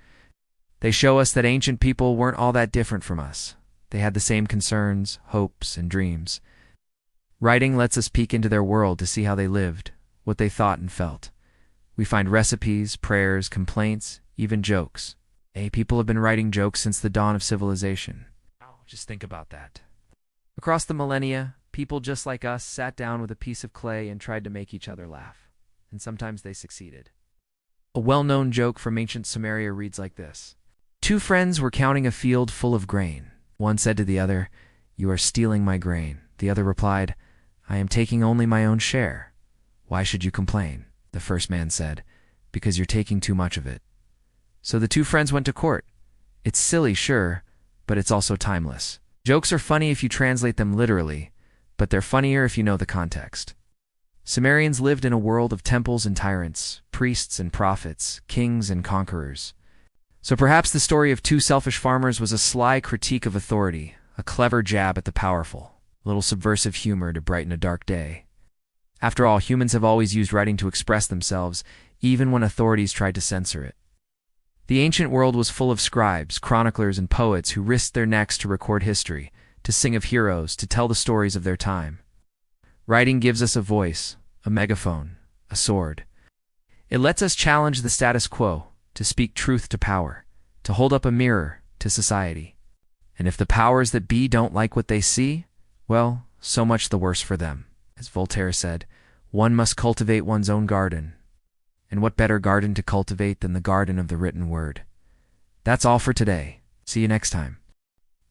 They show us that ancient people weren't all that different from us. They had the same concerns, hopes, and dreams. Writing lets us peek into their world to see how they lived, what they thought and felt. We find recipes, prayers, complaints, even jokes. People have been writing jokes since the dawn of civilization. Just think about that. Across the millennia, people just like us sat down with a piece of clay and tried to make each other laugh. And sometimes they succeeded. A well-known joke from ancient Sumeria reads like this. Two friends were counting a field full of grain. One said to the other, "You are stealing my grain." The other replied, "I am taking only my own share." "Why should you complain?" the first man said. "Because you're taking too much of it." So the two friends went to court. It's silly, sure, but it's also timeless. Jokes are funny if you translate them literally, but they're funnier if you know the context. Sumerians lived in a world of temples and tyrants, priests and prophets, kings and conquerors. So perhaps the story of two selfish farmers was a sly critique of authority, a clever jab at the powerful, a little subversive humor to brighten a dark day. After all, humans have always used writing to express themselves, even when authorities tried to censor it. The ancient world was full of scribes, chroniclers, and poets who risked their necks to record history, to sing of heroes, to tell the stories of their time. Writing gives us a voice, a megaphone, a sword. It lets us challenge the status quo, to speak truth to power, to hold up a mirror to society. And if the powers that be don't like what they see, well, so much the worse for them. As Voltaire said, one must cultivate one's own garden. And what better garden to cultivate than the garden of the written word? That's all for today. See you next time.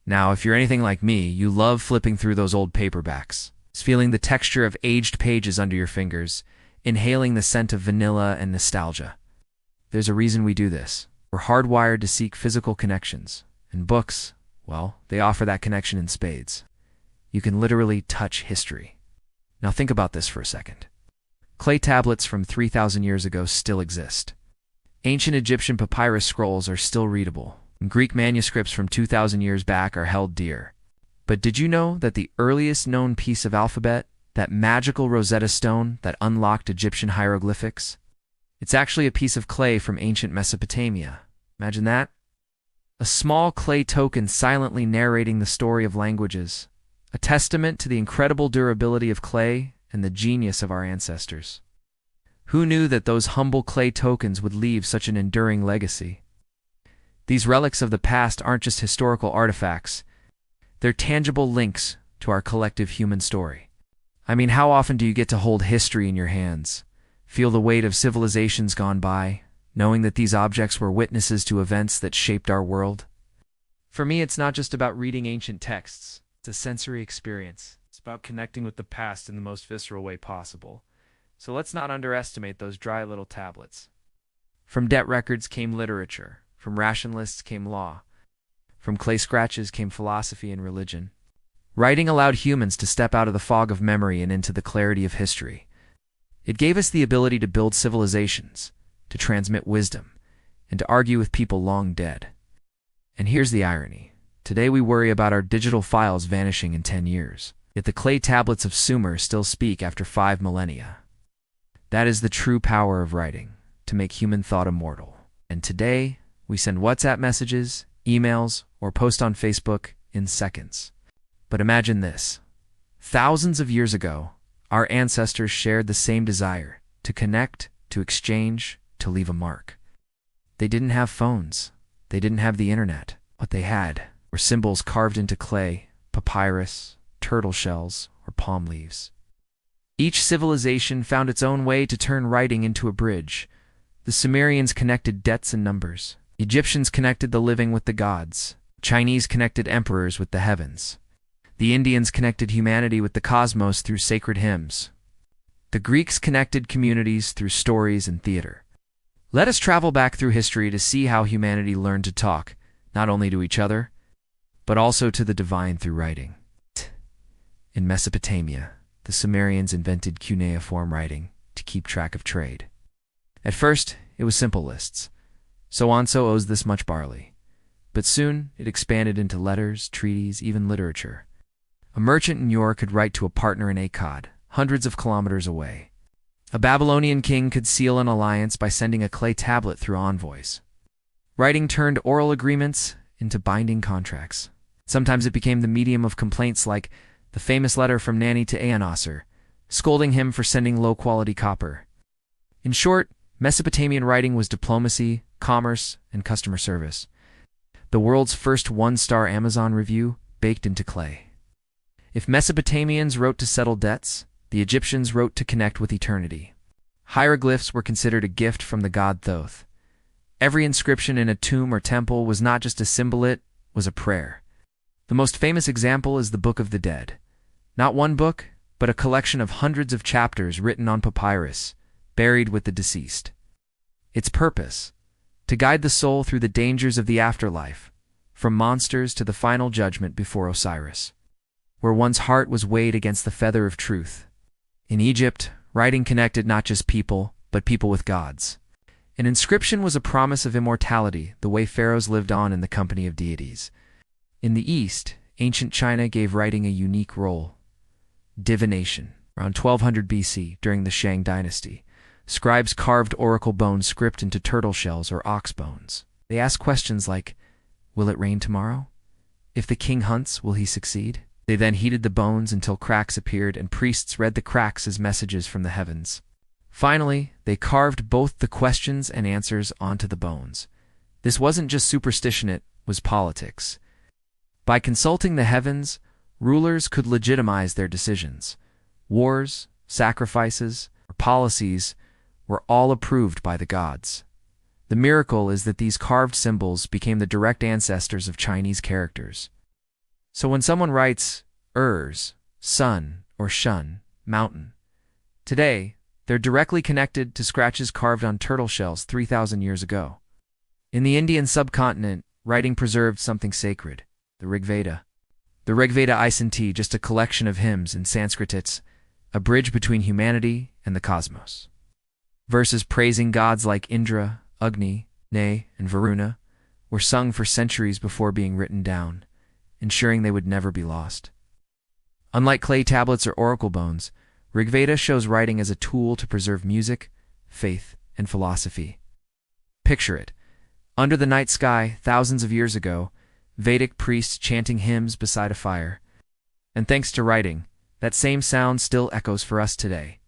Now, if you're anything like me, you love flipping through those old paperbacks, feeling the texture of aged pages under your fingers, inhaling the scent of vanilla and nostalgia. There's a reason we do this. We're hardwired to seek physical connections, and books, well, they offer that connection in spades. You can literally touch history. Now think about this for a second. Clay tablets from 3,000 years ago still exist. Ancient Egyptian papyrus scrolls are still readable, and Greek manuscripts from 2,000 years back are held dear. But did you know that the earliest known piece of alphabet, that magical Rosetta Stone that unlocked Egyptian hieroglyphics, it's actually a piece of clay from ancient Mesopotamia? Imagine that. A small clay token silently narrating the story of languages, a testament to the incredible durability of clay and the genius of our ancestors. Who knew that those humble clay tokens would leave such an enduring legacy? These relics of the past aren't just historical artifacts. They're tangible links to our collective human story. I mean, how often do you get to hold history in your hands, feel the weight of civilizations gone by, knowing that these objects were witnesses to events that shaped our world? For me, it's not just about reading ancient texts. It's a sensory experience. It's about connecting with the past in the most visceral way possible. So let's not underestimate those dry little tablets. From debt records came literature. From rationalists came law. From clay scratches came philosophy and religion. Writing allowed humans to step out of the fog of memory and into the clarity of history. It gave us the ability to build civilizations, to transmit wisdom, and to argue with people long dead. And here's the irony. Today we worry about our digital files vanishing in 10 years, yet the clay tablets of Sumer still speak after 5 millennia. That is the true power of writing, to make human thought immortal. And today, we send WhatsApp messages, emails, or post on Facebook in seconds. But imagine this. Thousands of years ago, our ancestors shared the same desire, to connect, to exchange, to leave a mark. They didn't have phones. They didn't have the internet. What they had were symbols carved into clay, papyrus, turtle shells, or palm leaves. Each civilization found its own way to turn writing into a bridge. The Sumerians connected debts and numbers. Egyptians connected the living with the gods. Chinese connected emperors with the heavens. The Indians connected humanity with the cosmos through sacred hymns. The Greeks connected communities through stories and theater. Let us travel back through history to see how humanity learned to talk, not only to each other, but also to the divine through writing. In Mesopotamia, the Sumerians invented cuneiform writing to keep track of trade. At first, it was simple lists. So-and-so owes this much barley. But soon, it expanded into letters, treaties, even literature. A merchant in Ur could write to a partner in Akkad, hundreds of kilometers away. A Babylonian king could seal an alliance by sending a clay tablet through envoys. Writing turned oral agreements into binding contracts. Sometimes it became the medium of complaints like the famous letter from Nani to Aenosar, scolding him for sending low-quality copper. In short, Mesopotamian writing was diplomacy, commerce, and customer service. The world's first one-star Amazon review baked into clay. If Mesopotamians wrote to settle debts, the Egyptians wrote to connect with eternity. Hieroglyphs were considered a gift from the god Thoth. Every inscription in a tomb or temple was not just a symbol, it was a prayer. The most famous example is the Book of the Dead. Not one book, but a collection of hundreds of chapters written on papyrus, buried with the deceased. Its purpose: to guide the soul through the dangers of the afterlife, from monsters to the final judgment before Osiris, where one's heart was weighed against the feather of truth. In Egypt, writing connected not just people, but people with gods. An inscription was a promise of immortality, the way pharaohs lived on in the company of deities. In the East, ancient China gave writing a unique role. Divination. Around 1200 BC, during the Shang dynasty, scribes carved oracle bone script into turtle shells or ox bones. They asked questions like, "Will it rain tomorrow? If the king hunts, will he succeed?" They then heated the bones until cracks appeared, and priests read the cracks as messages from the heavens. Finally, they carved both the questions and answers onto the bones. This wasn't just superstition, it was politics. By consulting the heavens, rulers could legitimize their decisions. Wars, sacrifices, or policies were all approved by the gods. The miracle is that these carved symbols became the direct ancestors of Chinese characters. So when someone writes Urs, sun, or shun, mountain, today, they're directly connected to scratches carved on turtle shells 3,000 years ago. In the Indian subcontinent, writing preserved something sacred, the Rig Veda. The Rig Veda isn't just a collection of hymns in Sanskrit, it's a bridge between humanity and the cosmos. Verses praising gods like Indra, Agni, Ne, and Varuna were sung for centuries before being written down, ensuring they would never be lost. Unlike clay tablets or oracle bones, Rigveda shows writing as a tool to preserve music, faith, and philosophy. Picture it. Under the night sky, thousands of years ago, Vedic priests chanting hymns beside a fire. And thanks to writing, that same sound still echoes for us today.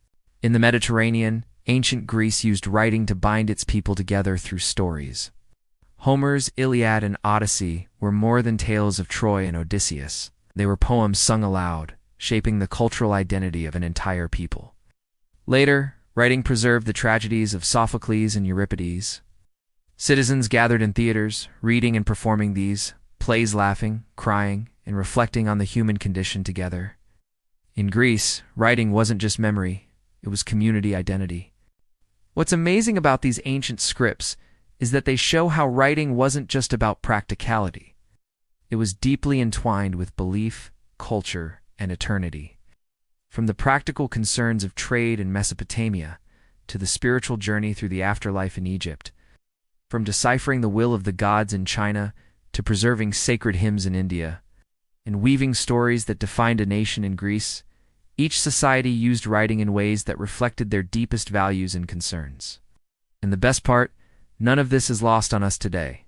In the Mediterranean, ancient Greece used writing to bind its people together through stories. Homer's Iliad and Odyssey were more than tales of Troy and Odysseus. They were poems sung aloud, shaping the cultural identity of an entire people. Later, writing preserved the tragedies of Sophocles and Euripides. Citizens gathered in theaters, reading and performing these plays, laughing, crying, and reflecting on the human condition together. In Greece, writing wasn't just memory, it was community identity. What's amazing about these ancient scripts is that they show how writing wasn't just about practicality. It was deeply entwined with belief, culture, and eternity. From the practical concerns of trade in Mesopotamia to the spiritual journey through the afterlife in Egypt, from deciphering the will of the gods in China to preserving sacred hymns in India, and weaving stories that defined a nation in Greece, each society used writing in ways that reflected their deepest values and concerns. And the best part, none of this is lost on us today.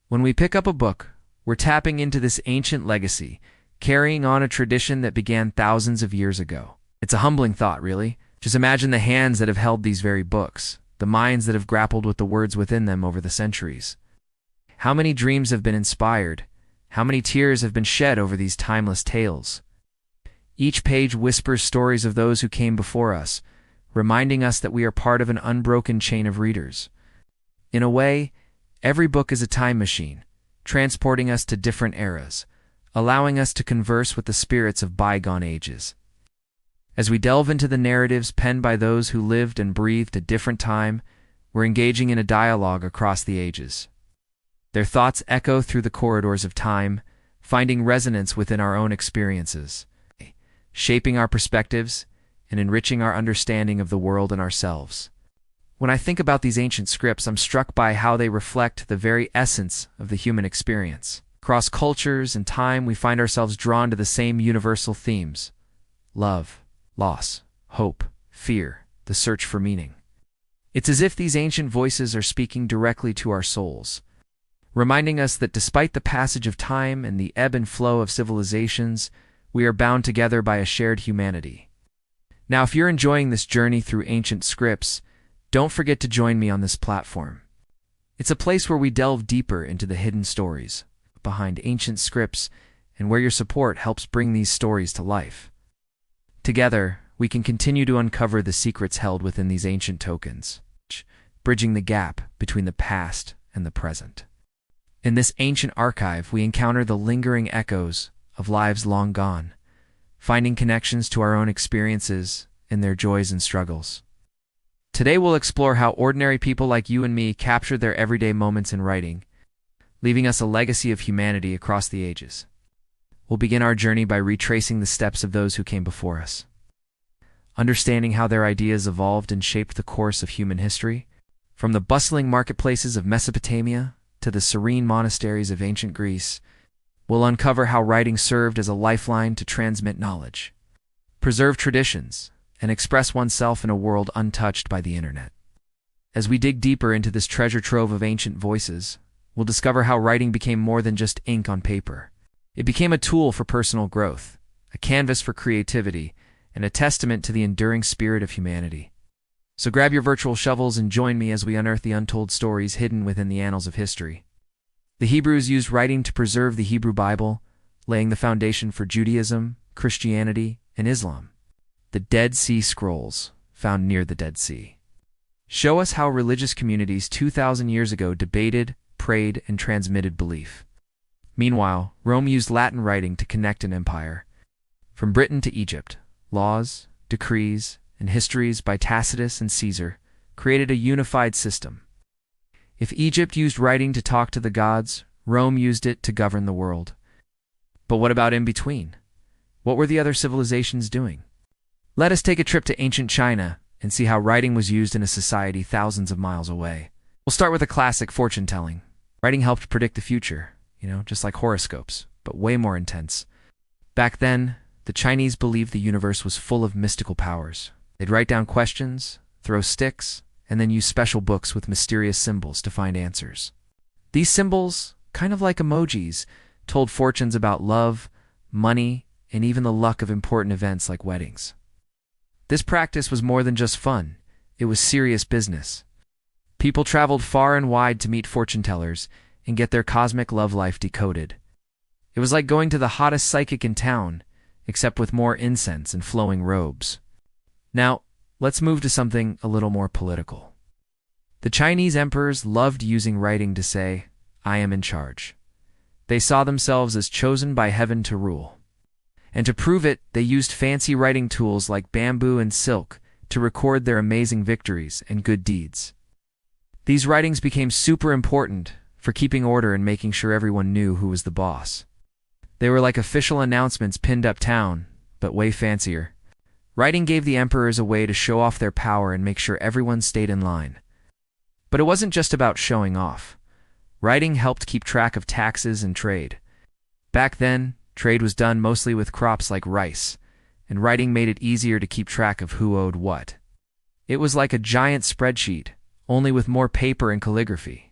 When we pick up a book, we're tapping into this ancient legacy, carrying on a tradition that began thousands of years ago. It's a humbling thought, really. Just imagine the hands that have held these very books, the minds that have grappled with the words within them over the centuries. How many dreams have been inspired? How many tears have been shed over these timeless tales? Each page whispers stories of those who came before us, reminding us that we are part of an unbroken chain of readers. In a way, every book is a time machine, transporting us to different eras, allowing us to converse with the spirits of bygone ages. As we delve into the narratives penned by those who lived and breathed a different time, we're engaging in a dialogue across the ages. Their thoughts echo through the corridors of time, finding resonance within our own experiences, shaping our perspectives and enriching our understanding of the world and ourselves. When I think about these ancient scripts, I'm struck by how they reflect the very essence of the human experience. Across cultures and time, we find ourselves drawn to the same universal themes: love, loss, hope, fear, the search for meaning. It's as if these ancient voices are speaking directly to our souls, reminding us that despite the passage of time and the ebb and flow of civilizations, we are bound together by a shared humanity. Now, if you're enjoying this journey through ancient scripts, don't forget to join me on this platform. It's a place where we delve deeper into the hidden stories behind ancient scripts and where your support helps bring these stories to life. Together, we can continue to uncover the secrets held within these ancient tokens, bridging the gap between the past and the present. In this ancient archive, we encounter the lingering echoes of lives long gone, finding connections to our own experiences in their joys and struggles. Today we'll explore how ordinary people like you and me captured their everyday moments in writing, leaving us a legacy of humanity across the ages. We'll begin our journey by retracing the steps of those who came before us, understanding how their ideas evolved and shaped the course of human history. From the bustling marketplaces of Mesopotamia to the serene monasteries of ancient Greece, we'll uncover how writing served as a lifeline to transmit knowledge, preserve traditions, and express oneself in a world untouched by the internet. As we dig deeper into this treasure trove of ancient voices, we'll discover how writing became more than just ink on paper. It became a tool for personal growth, a canvas for creativity, and a testament to the enduring spirit of humanity. So grab your virtual shovels and join me as we unearth the untold stories hidden within the annals of history. The Hebrews used writing to preserve the Hebrew Bible, laying the foundation for Judaism, Christianity, and Islam. The Dead Sea Scrolls, found near the Dead Sea, show us how religious communities 2,000 years ago debated, prayed, and transmitted belief. Meanwhile, Rome used Latin writing to connect an empire. From Britain to Egypt, laws, decrees, and histories by Tacitus and Caesar created a unified system. If Egypt used writing to talk to the gods, Rome used it to govern the world. But what about in between? What were the other civilizations doing? Let us take a trip to ancient China and see how writing was used in a society thousands of miles away. We'll start with a classic, fortune-telling. Writing helped predict the future, just like horoscopes, but way more intense. Back then, the Chinese believed the universe was full of mystical powers. They'd write down questions, throw sticks, and then use special books with mysterious symbols to find answers. These symbols, kind of like emojis, told fortunes about love, money, and even the luck of important events like weddings. This practice was more than just fun. It was serious business. People traveled far and wide to meet fortune tellers and get their cosmic love life decoded. It was like going to the hottest psychic in town, except with more incense and flowing robes. Now, let's move to something a little more political. The Chinese emperors loved using writing to say, "I am in charge." They saw themselves as chosen by heaven to rule. And to prove it, they used fancy writing tools like bamboo and silk to record their amazing victories and good deeds. These writings became super important for keeping order and making sure everyone knew who was the boss. They were like official announcements pinned uptown, but way fancier. Writing gave the emperors a way to show off their power and make sure everyone stayed in line. But it wasn't just about showing off. Writing helped keep track of taxes and trade. Back then, trade was done mostly with crops like rice, and writing made it easier to keep track of who owed what. It was like a giant spreadsheet, only with more paper and calligraphy.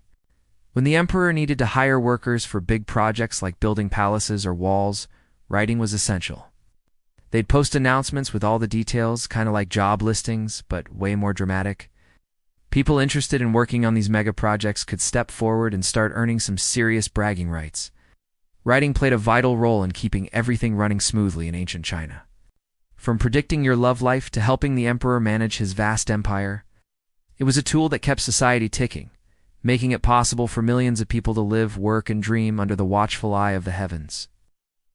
When the emperor needed to hire workers for big projects like building palaces or walls, writing was essential. They'd post announcements with all the details, kind of like job listings, but way more dramatic. People interested in working on these mega projects could step forward and start earning some serious bragging rights. Writing played a vital role in keeping everything running smoothly in ancient China. From predicting your love life to helping the emperor manage his vast empire, it was a tool that kept society ticking, making it possible for millions of people to live, work, and dream under the watchful eye of the heavens.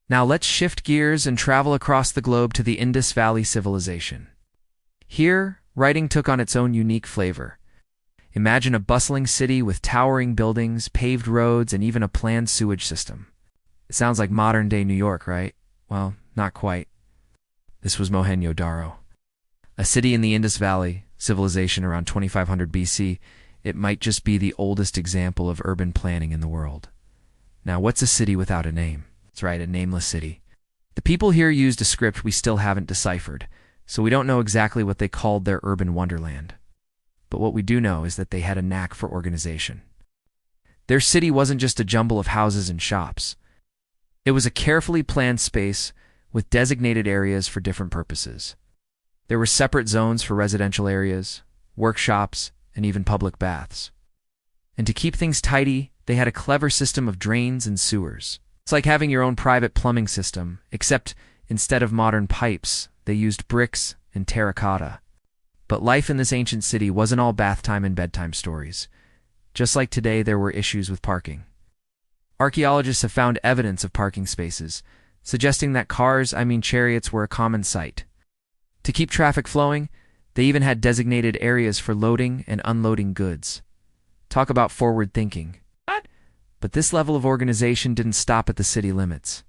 Now let's shift gears and travel across the globe to the Indus Valley civilization. Here, writing took on its own unique flavor. Imagine a bustling city with towering buildings, paved roads, and even a planned sewage system. It sounds like modern-day New York, right? Well, not quite. This was Mohenjo-Daro, a city in the Indus Valley civilization around 2500 BC. It might just be the oldest example of urban planning in the world. Now, what's a city without a name? That's right, a nameless city. The people here used a script we still haven't deciphered, so we don't know exactly what they called their urban wonderland. But what we do know is that they had a knack for organization. Their city wasn't just a jumble of houses and shops. It was a carefully planned space with designated areas for different purposes. There were separate zones for residential areas, workshops, and even public baths. And to keep things tidy, they had a clever system of drains and sewers. It's like having your own private plumbing system, except instead of modern pipes, they used bricks and terracotta. But life in this ancient city wasn't all bath time and bedtime stories. Just like today, there were issues with parking. Archaeologists have found evidence of parking spaces, suggesting that chariots were a common sight. To keep traffic flowing, they even had designated areas for loading and unloading goods. Talk about forward thinking. But this level of organization didn't stop at the city limits.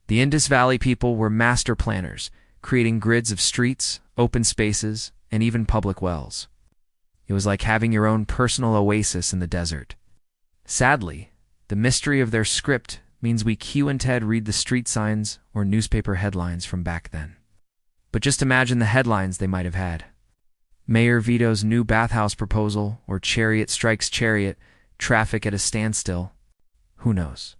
The Indus Valley people were master planners, creating grids of streets, open spaces, and even public wells. It was like having your own personal oasis in the desert. Sadly, the mystery of their script means we Q and Ted read the street signs or newspaper headlines from back then. But just imagine the headlines they might have had. Mayor vetoes new bathhouse proposal, or chariot strikes chariot, traffic at a standstill. Who knows?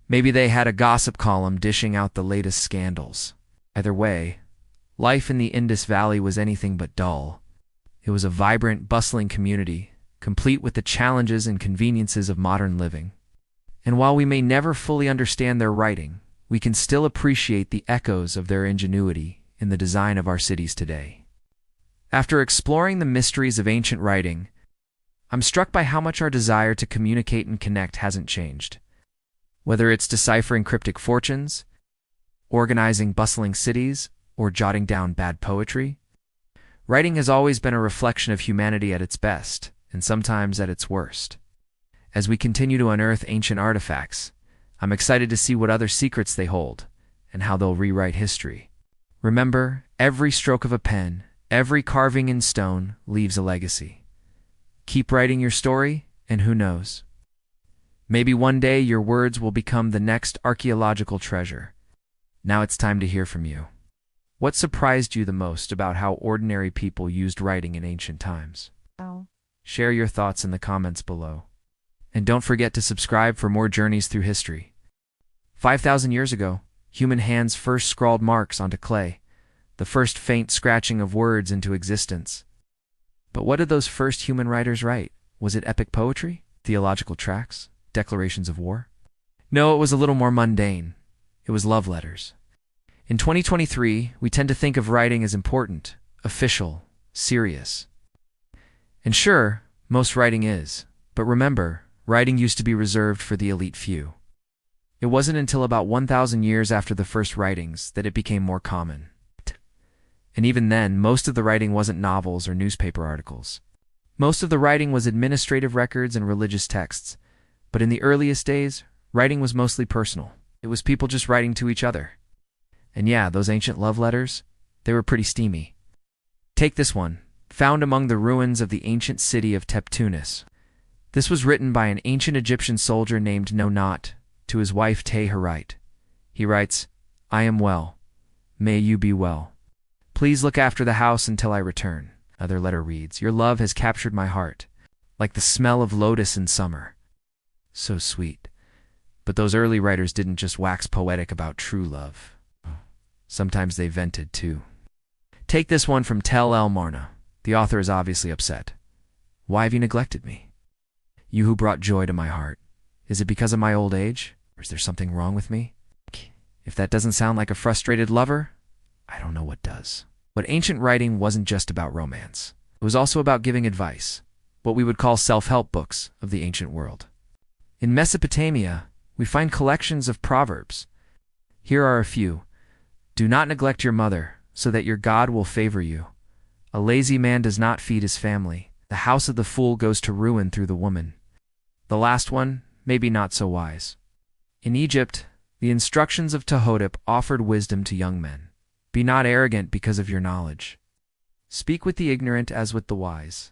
Maybe they had a gossip column dishing out the latest scandals. Either way, life in the Indus Valley was anything but dull. It was a vibrant, bustling community, complete with the challenges and conveniences of modern living. And while we may never fully understand their writing, we can still appreciate the echoes of their ingenuity in the design of our cities today. After exploring the mysteries of ancient writing, I'm struck by how much our desire to communicate and connect hasn't changed. Whether it's deciphering cryptic fortunes, organizing bustling cities, or jotting down bad poetry, writing has always been a reflection of humanity at its best, and sometimes at its worst. As we continue to unearth ancient artifacts, I'm excited to see what other secrets they hold, and how they'll rewrite history. Remember, every stroke of a pen, every carving in stone leaves a legacy. Keep writing your story, and who knows? Maybe one day your words will become the next archaeological treasure. Now it's time to hear from you. What surprised you the most about how ordinary people used writing in ancient times? Share your thoughts in the comments below. And don't forget to subscribe for more journeys through history. 5,000 years ago, human hands first scrawled marks onto clay, the first faint scratching of words into existence. But what did those first human writers write? Was it epic poetry? Theological tracts? Declarations of war? No, it was a little more mundane. It was love letters. In 2023, we tend to think of writing as important, official, serious. And sure, most writing is. But remember, writing used to be reserved for the elite few. It wasn't until about 1,000 years after the first writings that it became more common. And even then, most of the writing wasn't novels or newspaper articles. Most of the writing was administrative records and religious texts. But in the earliest days, writing was mostly personal. It was people just writing to each other. And yeah, those ancient love letters, they were pretty steamy. Take this one, found among the ruins of the ancient city of Teptunis. This was written by an ancient Egyptian soldier named Nonot to his wife Teherite. He writes, "I am well. May you be well. Please look after the house until I return." Another letter reads, "Your love has captured my heart, like the smell of lotus in summer." So sweet. But those early writers didn't just wax poetic about true love. Sometimes they vented too. Take this one from Tel El Marna. The author is obviously upset. "Why have you neglected me? You who brought joy to my heart. Is it because of my old age? Or is there something wrong with me? If that doesn't sound like a frustrated lover, I don't know what does." But ancient writing wasn't just about romance. It was also about giving advice, what we would call self-help books of the ancient world. In Mesopotamia, we find collections of proverbs. Here are a few. "Do not neglect your mother, so that your God will favor you. A lazy man does not feed his family. The house of the fool goes to ruin through the woman." The last one, maybe not so wise. In Egypt, the instructions of Ptahhotep offered wisdom to young men. "Be not arrogant because of your knowledge. Speak with the ignorant as with the wise."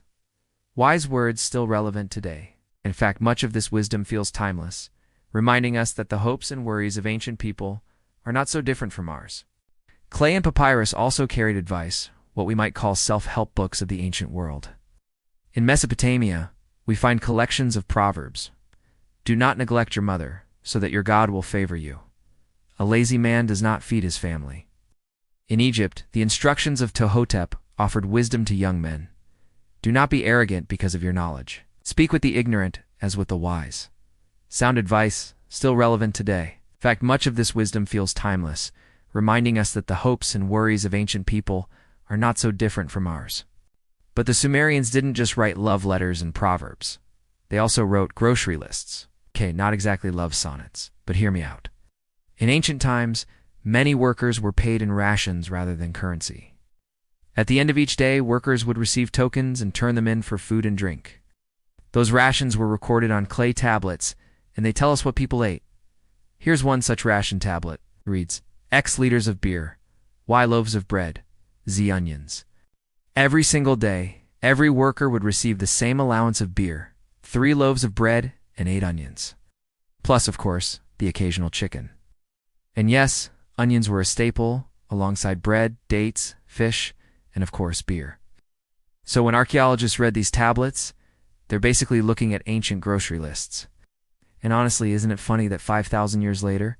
Wise words still relevant today. In fact, much of this wisdom feels timeless, reminding us that the hopes and worries of ancient people are not so different from ours. Clay and papyrus also carried advice, what we might call self-help books of the ancient world. In Mesopotamia, we find collections of proverbs. "Do not neglect your mother, so that your God will favor you. A lazy man does not feed his family." In Egypt, the instructions of Ptahhotep offered wisdom to young men. "Do not be arrogant because of your knowledge. Speak with the ignorant as with the wise." Sound advice, still relevant today. In fact, much of this wisdom feels timeless, reminding us that the hopes and worries of ancient people are not so different from ours. But the Sumerians didn't just write love letters and proverbs. They also wrote grocery lists. Okay, not exactly love sonnets, but hear me out. In ancient times, many workers were paid in rations rather than currency. At the end of each day, workers would receive tokens and turn them in for food and drink. Those rations were recorded on clay tablets, and they tell us what people ate. Here's one such ration tablet. It reads, X liters of beer, Y loaves of bread, Z onions. Every single day, every worker would receive the same allowance of beer, 3 loaves of bread, and 8 onions. Plus, of course, the occasional chicken. And yes, onions were a staple, alongside bread, dates, fish, and of course, beer. So when archaeologists read these tablets, they're basically looking at ancient grocery lists. And honestly, isn't it funny that 5,000 years later,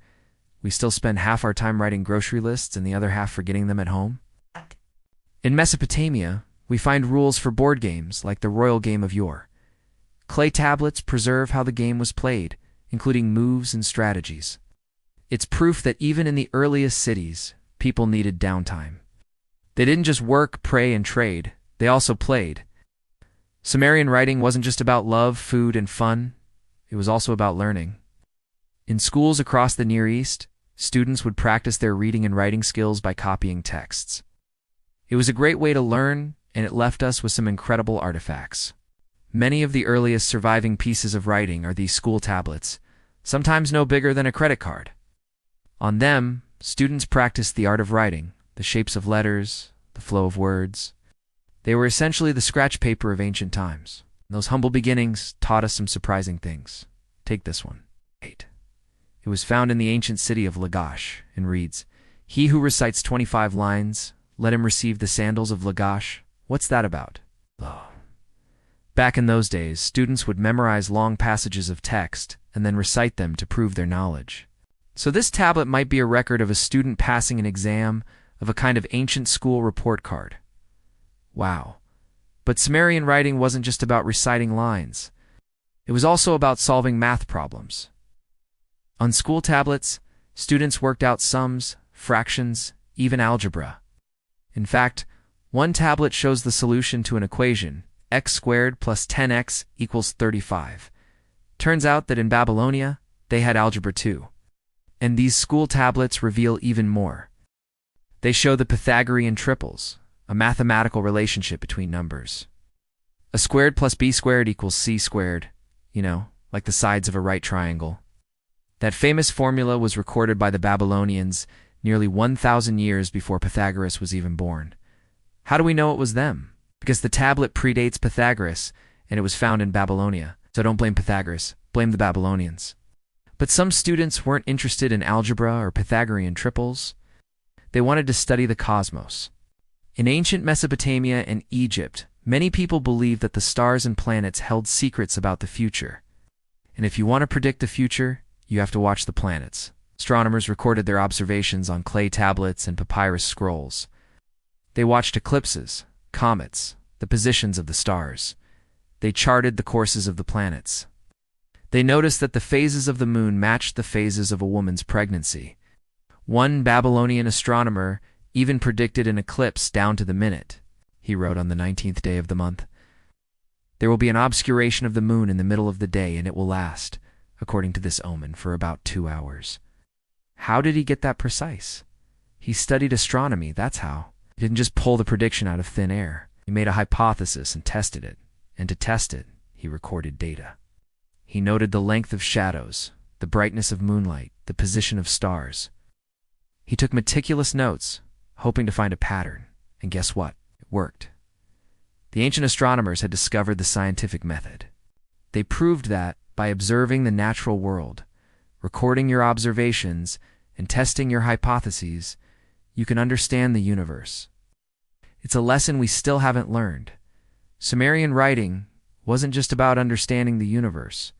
we still spend half our time writing grocery lists and the other half forgetting them at home? In Mesopotamia, we find rules for board games like the royal game of yore. Clay tablets preserve how the game was played, including moves and strategies. It's proof that even in the earliest cities, people needed downtime. They didn't just work, pray, and trade, they also played. Sumerian writing wasn't just about love, food, and fun, it was also about learning. In schools across the Near East, students would practice their reading and writing skills by copying texts. It was a great way to learn, and it left us with some incredible artifacts. Many of the earliest surviving pieces of writing are these school tablets, sometimes no bigger than a credit card. On them, students practiced the art of writing, the shapes of letters, the flow of words. They were essentially the scratch paper of ancient times. Those humble beginnings taught us some surprising things. Take this one. 8. It was found in the ancient city of Lagash and reads, He who recites 25 lines, let him receive the sandals of Lagash. What's that about? Oh. Back in those days, students would memorize long passages of text and then recite them to prove their knowledge. So this tablet might be a record of a student passing an exam, of a kind of ancient school report card. Wow. But Sumerian writing wasn't just about reciting lines. It was also about solving math problems. On school tablets, students worked out sums, fractions, even algebra. In fact, one tablet shows the solution to an equation, x squared plus 10x equals 35. Turns out that in Babylonia, they had algebra too. And these school tablets reveal even more. They show the Pythagorean triples, a mathematical relationship between numbers. A squared plus b squared equals c squared, like the sides of a right triangle. That famous formula was recorded by the Babylonians nearly 1,000 years before Pythagoras was even born. How do we know it was them? Because the tablet predates Pythagoras, and it was found in Babylonia. So don't blame Pythagoras, blame the Babylonians. But some students weren't interested in algebra or Pythagorean triples. They wanted to study the cosmos. In ancient Mesopotamia and Egypt, many people believed that the stars and planets held secrets about the future. And if you want to predict the future, you have to watch the planets. Astronomers recorded their observations on clay tablets and papyrus scrolls. They watched eclipses, comets, the positions of the stars. They charted the courses of the planets. They noticed that the phases of the moon matched the phases of a woman's pregnancy. One Babylonian astronomer even predicted an eclipse down to the minute. He wrote on the 19th day of the month, There will be an obscuration of the moon in the middle of the day, and it will last, according to this omen, for about 2 hours. How did he get that precise? He studied astronomy, that's how. He didn't just pull the prediction out of thin air. He made a hypothesis and tested it. And to test it, he recorded data. He noted the length of shadows, the brightness of moonlight, the position of stars. He took meticulous notes, hoping to find a pattern. And guess what? It worked. The ancient astronomers had discovered the scientific method. They proved that, by observing the natural world, recording your observations, and testing your hypotheses, you can understand the universe. It's a lesson we still haven't learned. Sumerian writing wasn't just about understanding the universe.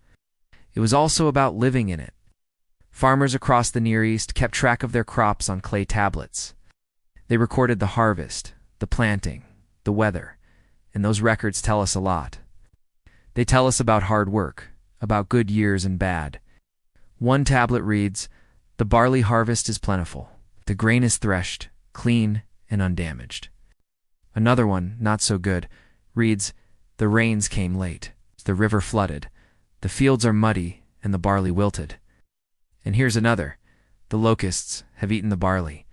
It was also about living in it. Farmers across the Near East kept track of their crops on clay tablets. They recorded the harvest, the planting, the weather, and those records tell us a lot. They tell us about hard work, about good years and bad. One tablet reads, The barley harvest is plentiful. The grain is threshed, clean and undamaged. Another one, not so good, reads, "The rains came late, the river flooded, the fields are muddy, and the barley wilted." And here's another, "The locusts have eaten the barley.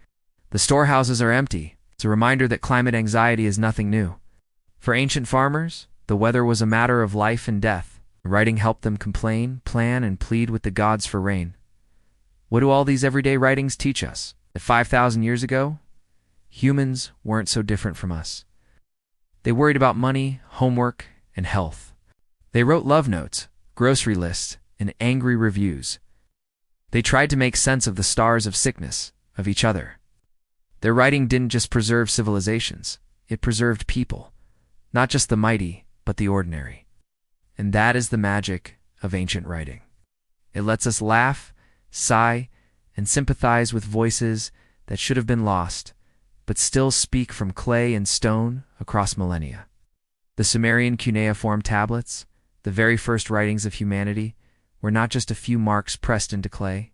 The storehouses are empty." It's a reminder that climate anxiety is nothing new. For ancient farmers, the weather was a matter of life and death. Writing helped them complain, plan, and plead with the gods for rain. What do all these everyday writings teach us? That 5,000 years ago, humans weren't so different from us. They worried about money, homework, and health. They wrote love notes, grocery lists, and angry reviews. They tried to make sense of the stars of sickness, of each other. Their writing didn't just preserve civilizations, it preserved people, not just the mighty, but the ordinary. And that is the magic of ancient writing. It lets us laugh, sigh, and sympathize with voices that should have been lost, but still speak from clay and stone across millennia. The Sumerian Cuneiform tablets, the very first writings of humanity, were not just a few marks pressed into clay.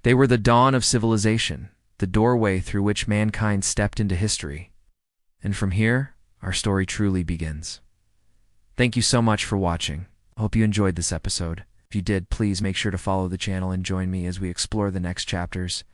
They were the dawn of civilization, the doorway through which mankind stepped into history. And from here, our story truly begins. Thank you so much for watching. I hope you enjoyed this episode. If you did, please make sure to follow the channel and join me as we explore the next chapters.